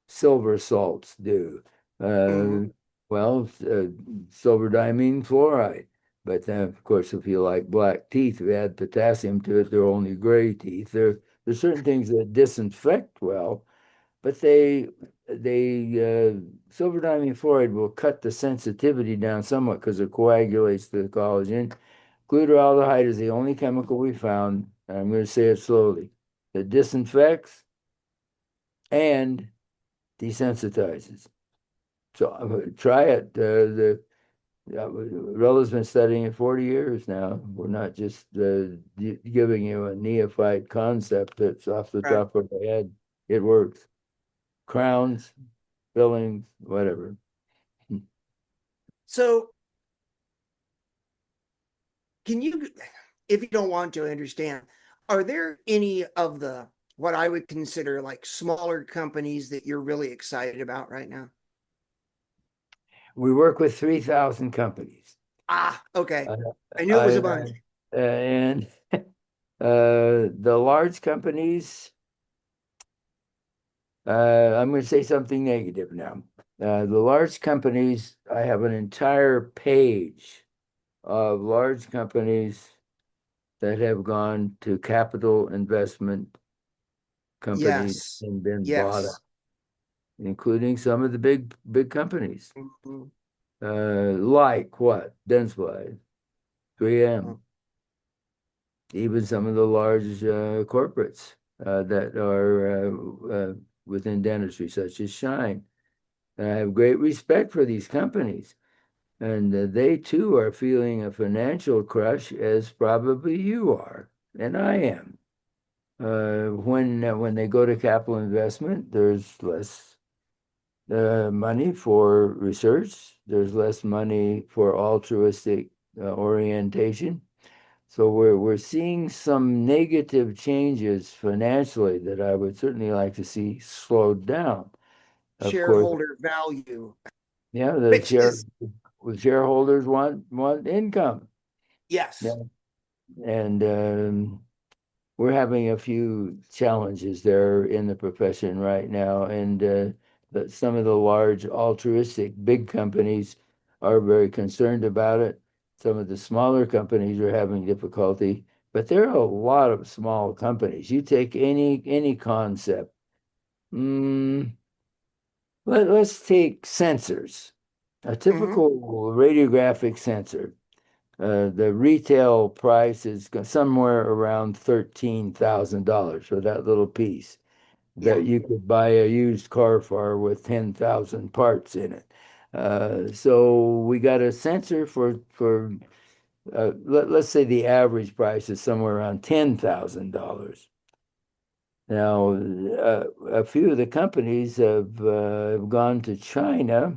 Silver salts do. Hmm. Silver diamine fluoride. But then, of course, if you like black teeth, if you add potassium to it, they're only gray teeth. There's certain things that disinfect well, but silver diamine fluoride will cut the sensitivity down somewhat because it coagulates the collagen. Glutaraldehyde is the only chemical we found, and I'm going to say it slowly, that disinfects and desensitizes. So try it. The Rella's been studying it 40 years now. We're not just giving you a neophyte concept that's off the Right. top of our head. It works. Crowns, fillings, whatever. So can you, if you don't want to, understand, are there any of the what I would consider like smaller companies that you're really excited about right now? We work with 3,000 companies. Ah, okay. Uh, I knew it was I, a bunch. and the large companies, I'm going to say something negative now. The large companies, I have an entire page of large companies that have gone to capital investment companies Yes. and been bought up, Yes. including some of the big companies, Mhm. like what? Dentsply, 3M, Mhm. even some of the large corporates that are within dentistry, such as Shine. And I have great respect for these companies. And they too are feeling a financial crush, as probably you are, and I am. When they go to capital investment, there's less money for research. There's less money for altruistic orientation. So we're seeing some negative changes financially that I would certainly like to see slowed down. Of course, Shareholder value, yeah, which is, the shareholders want income. Yeah, yes, and we're having a few challenges there in the profession right now, and some of the large altruistic big companies are very concerned about it. Some of the smaller companies are having difficulty, but there are a lot of small companies. You take any concept. Mm, let's take sensors. A hmm, typical radiographic sensor. The retail price is somewhere around $13,000 for that little piece yeah, that you could buy a used car for with 10,000 parts in it. So we got a sensor for let's say the average price is somewhere around $10,000. Now, a few of the companies have gone to China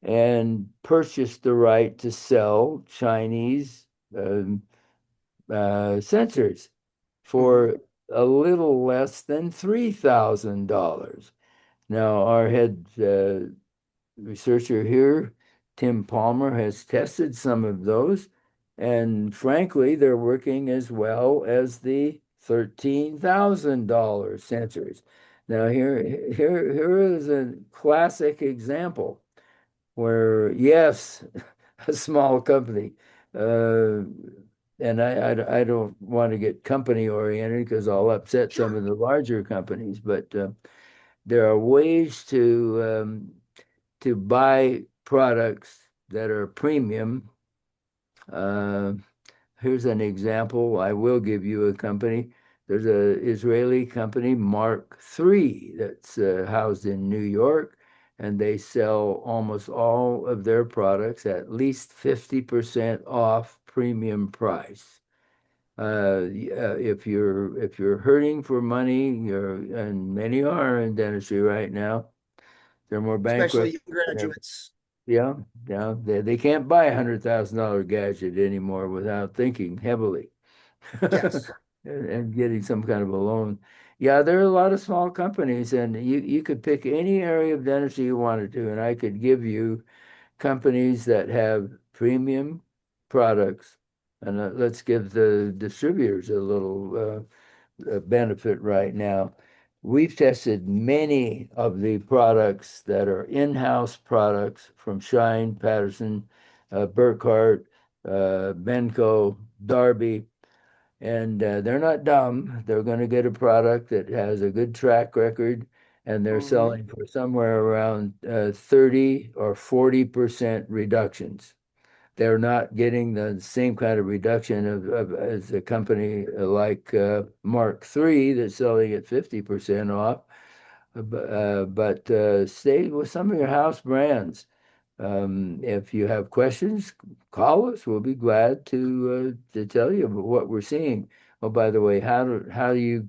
and purchased the right to sell Chinese um, sensors hmm, for a little less than $3,000. Now, our head researcher here, Tim Palmer, has tested some of those, and frankly, they're working as well as the $13,000 sensors. Now, here is a classic example where, yes, a small company. Uh, and I don't want to get company oriented because I'll upset some sure. of the larger companies, but there are ways to buy products that are premium. Uh, Here's an example. I will give you a company. There's a Israeli company, Mark III, that's housed in New York, and they sell almost all of their products at least 50% off premium price. If you're hurting for money, and many are in dentistry right now, there are more Especially bankruptcies young than ever. graduates. Yeah, yeah. They can't buy $100,000 gadget anymore without thinking heavily Yes. and getting some kind of a loan. Yeah, there are a lot of small companies, and you could pick any area of dentistry you wanted to, and I could give you companies that have premium products. And let's give the distributors a little benefit right now. We've tested many of the products that are in-house products from Shine, Patterson, Burkhart, Benco, Darby, and they're not dumb. They're going to get a product that has a good track record, and they're Hmm. selling for somewhere around 30 or 40% reductions. They're not getting the same kind of reduction as a company like Mark III that's selling at 50% off. But stay with some of your house brands. If you have questions, call us. We'll be glad to tell you about what we're seeing. Oh, by the way, how do you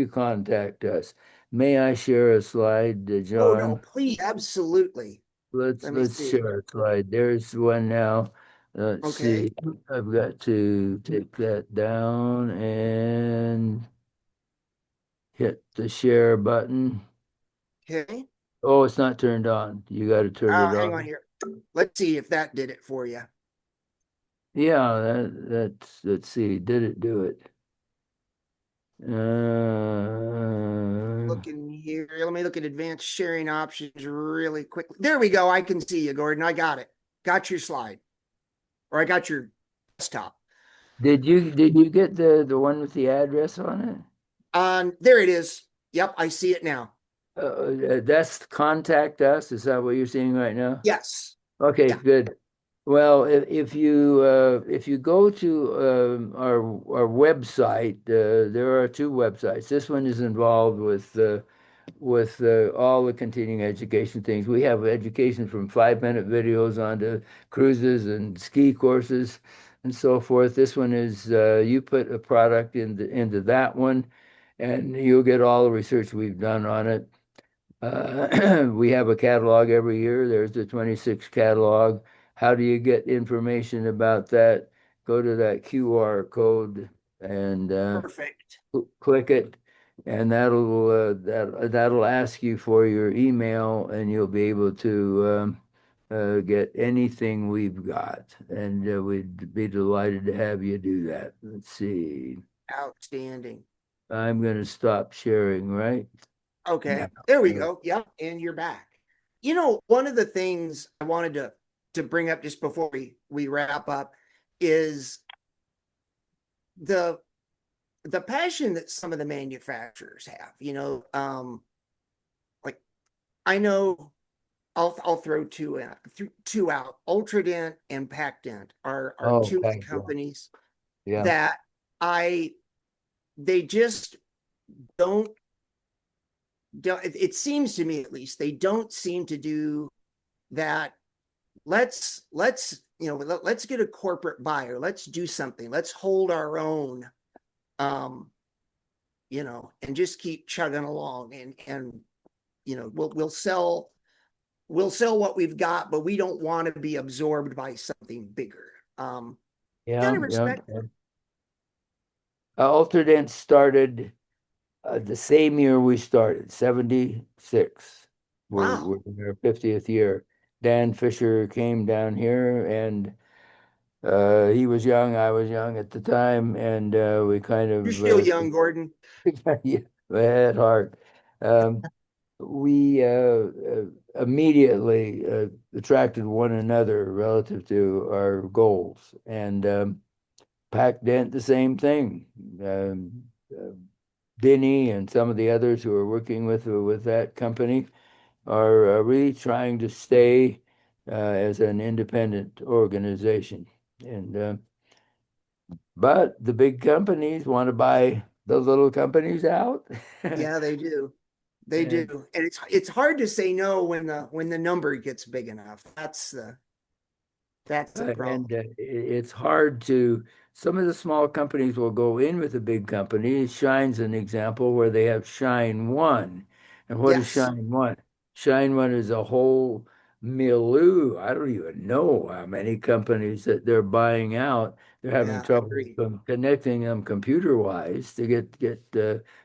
contact us? May I share a slide, Oh no, John? please, absolutely. Let's Let me let's see. share a slide. There's one now. Let's Okay. see. I've got to take that down and hit the share button. Okay. Oh, it's not turned on. You got to turn it Hang on on. here. Let's see if that did it for you. Yeah, let's see. Did it do it? Looking here. Let me look at advanced sharing options really quickly. There we go. I can see you, Gordon. I got it. Got your slide, or I got your desktop. did you get the one with the address on it? There it is. Yep, I see it now. That's contact us. Is that what you're seeing right now? Yes. Okay, Yeah. good. Well, if you go to our website, there are two websites. This one is involved with all the continuing education things. We have education from 5-minute videos onto cruises and ski courses and so forth. This one is you put a product into that one, and you'll get all the research we've done on it. We have a catalog every year. There's the 26 catalog. How do you get information about that? Go to that QR code and Perfect. click it, and that'll ask you for your email, and you'll be able to get anything we've got. And we'd be delighted to have you do that. Let's see. Outstanding. I'm going to stop sharing right now. Okay. There we go. Yep. And you're back. One of the things I wanted to bring up just before we wrap up is the the passion that some of the manufacturers have. Like I know I'll throw two out. Ultradent and PacDent are Oh, two of the thank you. companies Yeah. that I they just don't it seems to me, at least, they don't seem to do that. Let's get a corporate buyer. Let's do something. Let's hold our own. Um, and just keep chugging along, and we'll sell what we've got, but we don't want to be absorbed by something bigger. Kind Yeah, of yeah. respect. Ultradent started the same year we started, 76. We're Wow, in our 50th year. Dan Fisher came down here, and he was young, I was young at the time, and we kind you're still of young, Gordon. yeah, at heart. Um, we immediately attracted one another relative to our goals, and Pac Dent the same thing. Uh, Denny and some of the others who are working with that company are really trying to stay as an independent organization. And but the big companies want to buy the little companies out. Yeah, they do. They And do, and it's hard to say no when the number gets big enough. That's the problem. it's hard to, some of the small companies will go in with a big company. Shine's an example where they have Shine One. And what is Yes. Shine One? Shine One is a whole milieu. I don't even know how many companies that they're buying out. They're having Yeah, I trouble agree. connecting them computer wise to get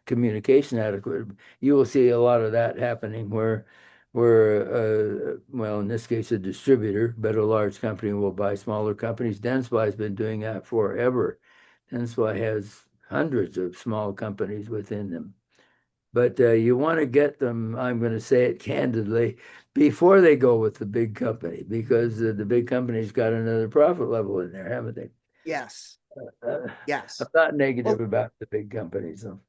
communication adequate. You will see a lot of that happening where well, in this case a distributor, but a large company will buy smaller companies. Dentsply has been doing that forever. Dentsply has hundreds of small companies within them. But you want to get them, I'm going to say it candidly, before they go with the big company, because the big company's got another profit level in there, haven't they? Yes. Uh, I'm Yes. not negative Well, about the big companies, though.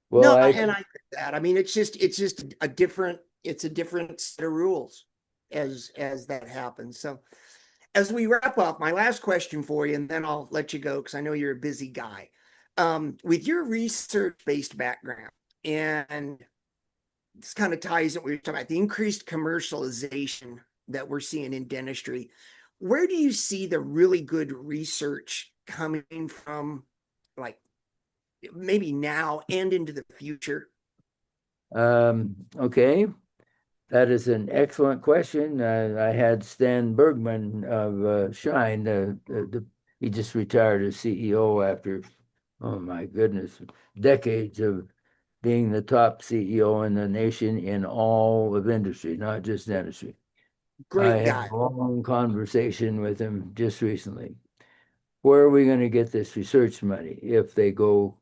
Well, no, I and I get that. I mean, it's just a different it's a different set of rules as that happens. So as we wrap up, my last question for you, and then I'll let you go because I know you're a busy guy. With your research-based background, and this kind of ties in what you're talking about, the increased commercialization that we're seeing in dentistry, where do you see the really good research coming from, like maybe now and into the future? okay. That is an excellent question. I had Stan Bergman of Shine. He just retired as CEO after, oh my goodness, decades of being the top CEO in the nation in all of industry, not just dentistry. I Great had guy. a long conversation with him just recently. Where are we going to get this research money if they go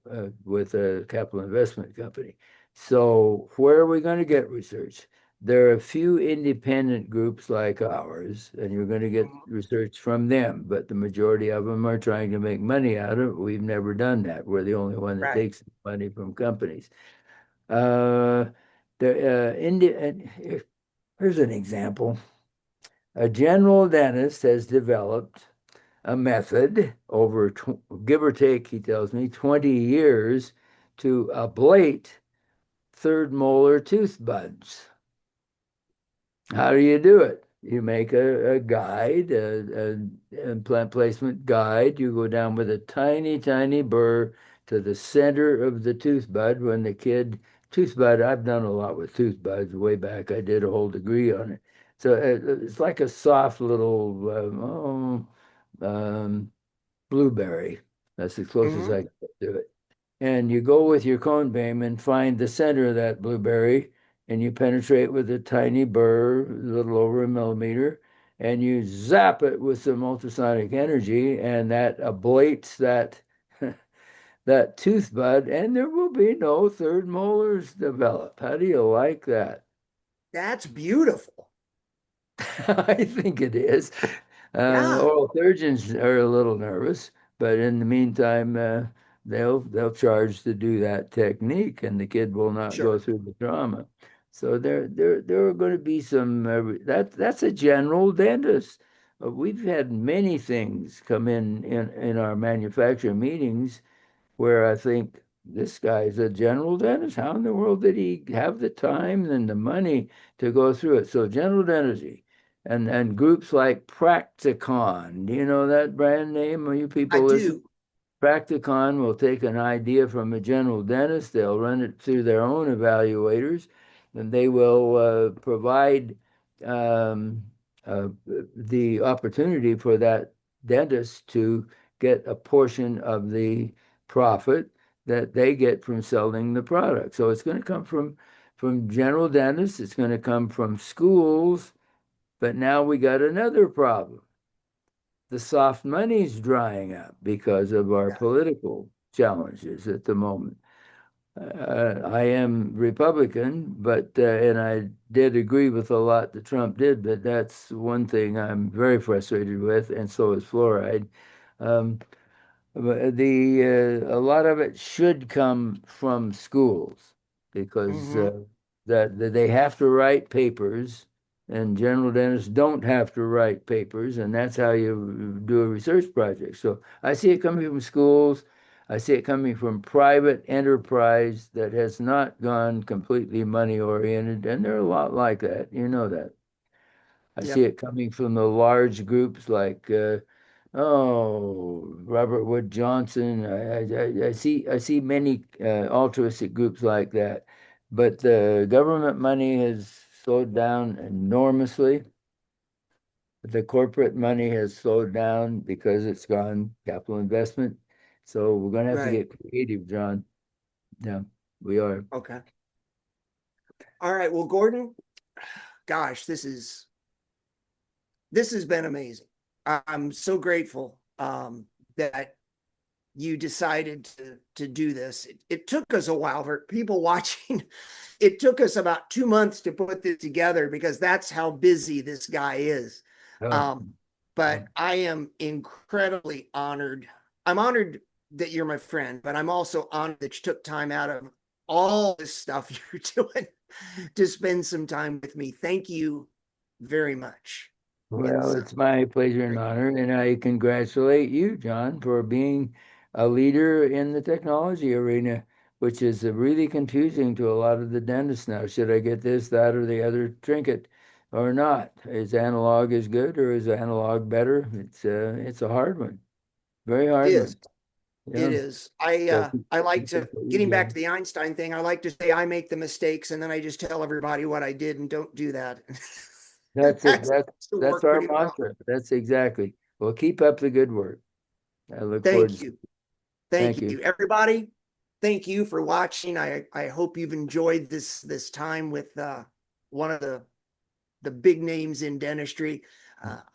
with a capital investment company? So, where are we going to get research? There are a few independent groups like ours, and you're going to get Mhm. research from them, but the majority of them are trying to make money out of it. We've never done that. We're the only one that Right. takes money from companies. Uh, here's an example. A general dentist has developed a method over, give or take, he tells me, 20 years to ablate third molar tooth buds. How do you do it? You make a guide, an implant placement guide. You go down with a tiny, tiny burr to the center of the tooth bud. When the kid, tooth bud, I've done a lot with tooth buds way back. I did a whole degree on it. So it's like a soft little blueberry. That's the closest Hmm. I can do it. And you go with your cone beam and find the center of that blueberry, and you penetrate with a tiny burr, a little over a millimeter, and you zap it with some ultrasonic energy, and that ablates that that tooth bud, and there will be no third molars develop. How do you like that? That's beautiful. I think it is. Yeah, Oral surgeons are a little nervous, but in the meantime, they'll charge to do that technique, and the kid will not go sure. through the trauma. So there are going to be some that's a general dentist. We've had many things come in our manufacturing meetings where I think this guy's a general dentist. How in the world did he have the time and the money to go through it? So general dentistry and groups like Practicon. Do you know that brand name? Are you I people listen? do. Practicon will take an idea from a general dentist, they'll run it through their own evaluators, and they will provide um, the opportunity for that dentist to get a portion of the profit that they get from selling the product. So it's going to come from general dentists, it's going to come from schools, but now we got another problem. The soft money's drying up because of our Yeah. political challenges at the moment. I am Republican, but and I did agree with a lot that Trump did, but that's one thing I'm very frustrated with, and so is fluoride. Um, but a lot of it should come from schools because Hmm. that they have to write papers, and general dentists don't have to write papers, and that's how you do a research project. So I see it coming from schools. I see it coming from private enterprise that has not gone completely money oriented, and there are a lot like that. You know that. I see Yep. it coming from the large groups like Robert Wood Johnson. I see many altruistic groups like that, but the government money has slowed down enormously. The corporate money has slowed down because it's gone capital investment. So we're going to have to Right. get creative, John. Yeah, we are. Okay. All right. Well, Gordon, gosh, this has been amazing. I'm so grateful that you decided to do this. It took us a while for people watching. It took us about 2 months to put this together because that's how busy this guy is. Oh, Um, yeah. but I am incredibly honored. I'm honored that you're my friend, but I'm also honored that you took time out of all this stuff you're doing to spend some time with me. Thank you very much. Well, It's it's my pleasure and great. honor, and I congratulate you, John, for being a leader in the technology arena, which is really confusing to a lot of the dentists now. Should I get this, that, or the other trinket or not? Is analog as good or is analog better? It's a hard one, very It hard is. one. It Yeah. is. So I like keep up to, what you're getting back to doing. the Einstein thing, I like to say I make the mistakes and then I just tell everybody what I did and don't do that. That's it. That seems That's to that's work our pretty well. mantra. That's exactly. Well, keep up the good work. I look forward Thank to. you. Thank Thank you. you. Everybody, thank you for watching. I hope you've enjoyed this time with one of the big names in dentistry.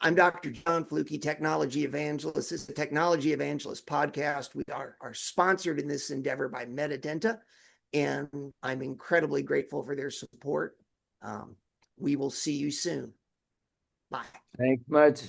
I'm Dr. John Fluke, Technology Evangelist. This is the Technology Evangelist podcast. We are sponsored in this endeavor by Medidenta, and I'm incredibly grateful for their support. We will see you soon. Bye. Thanks much.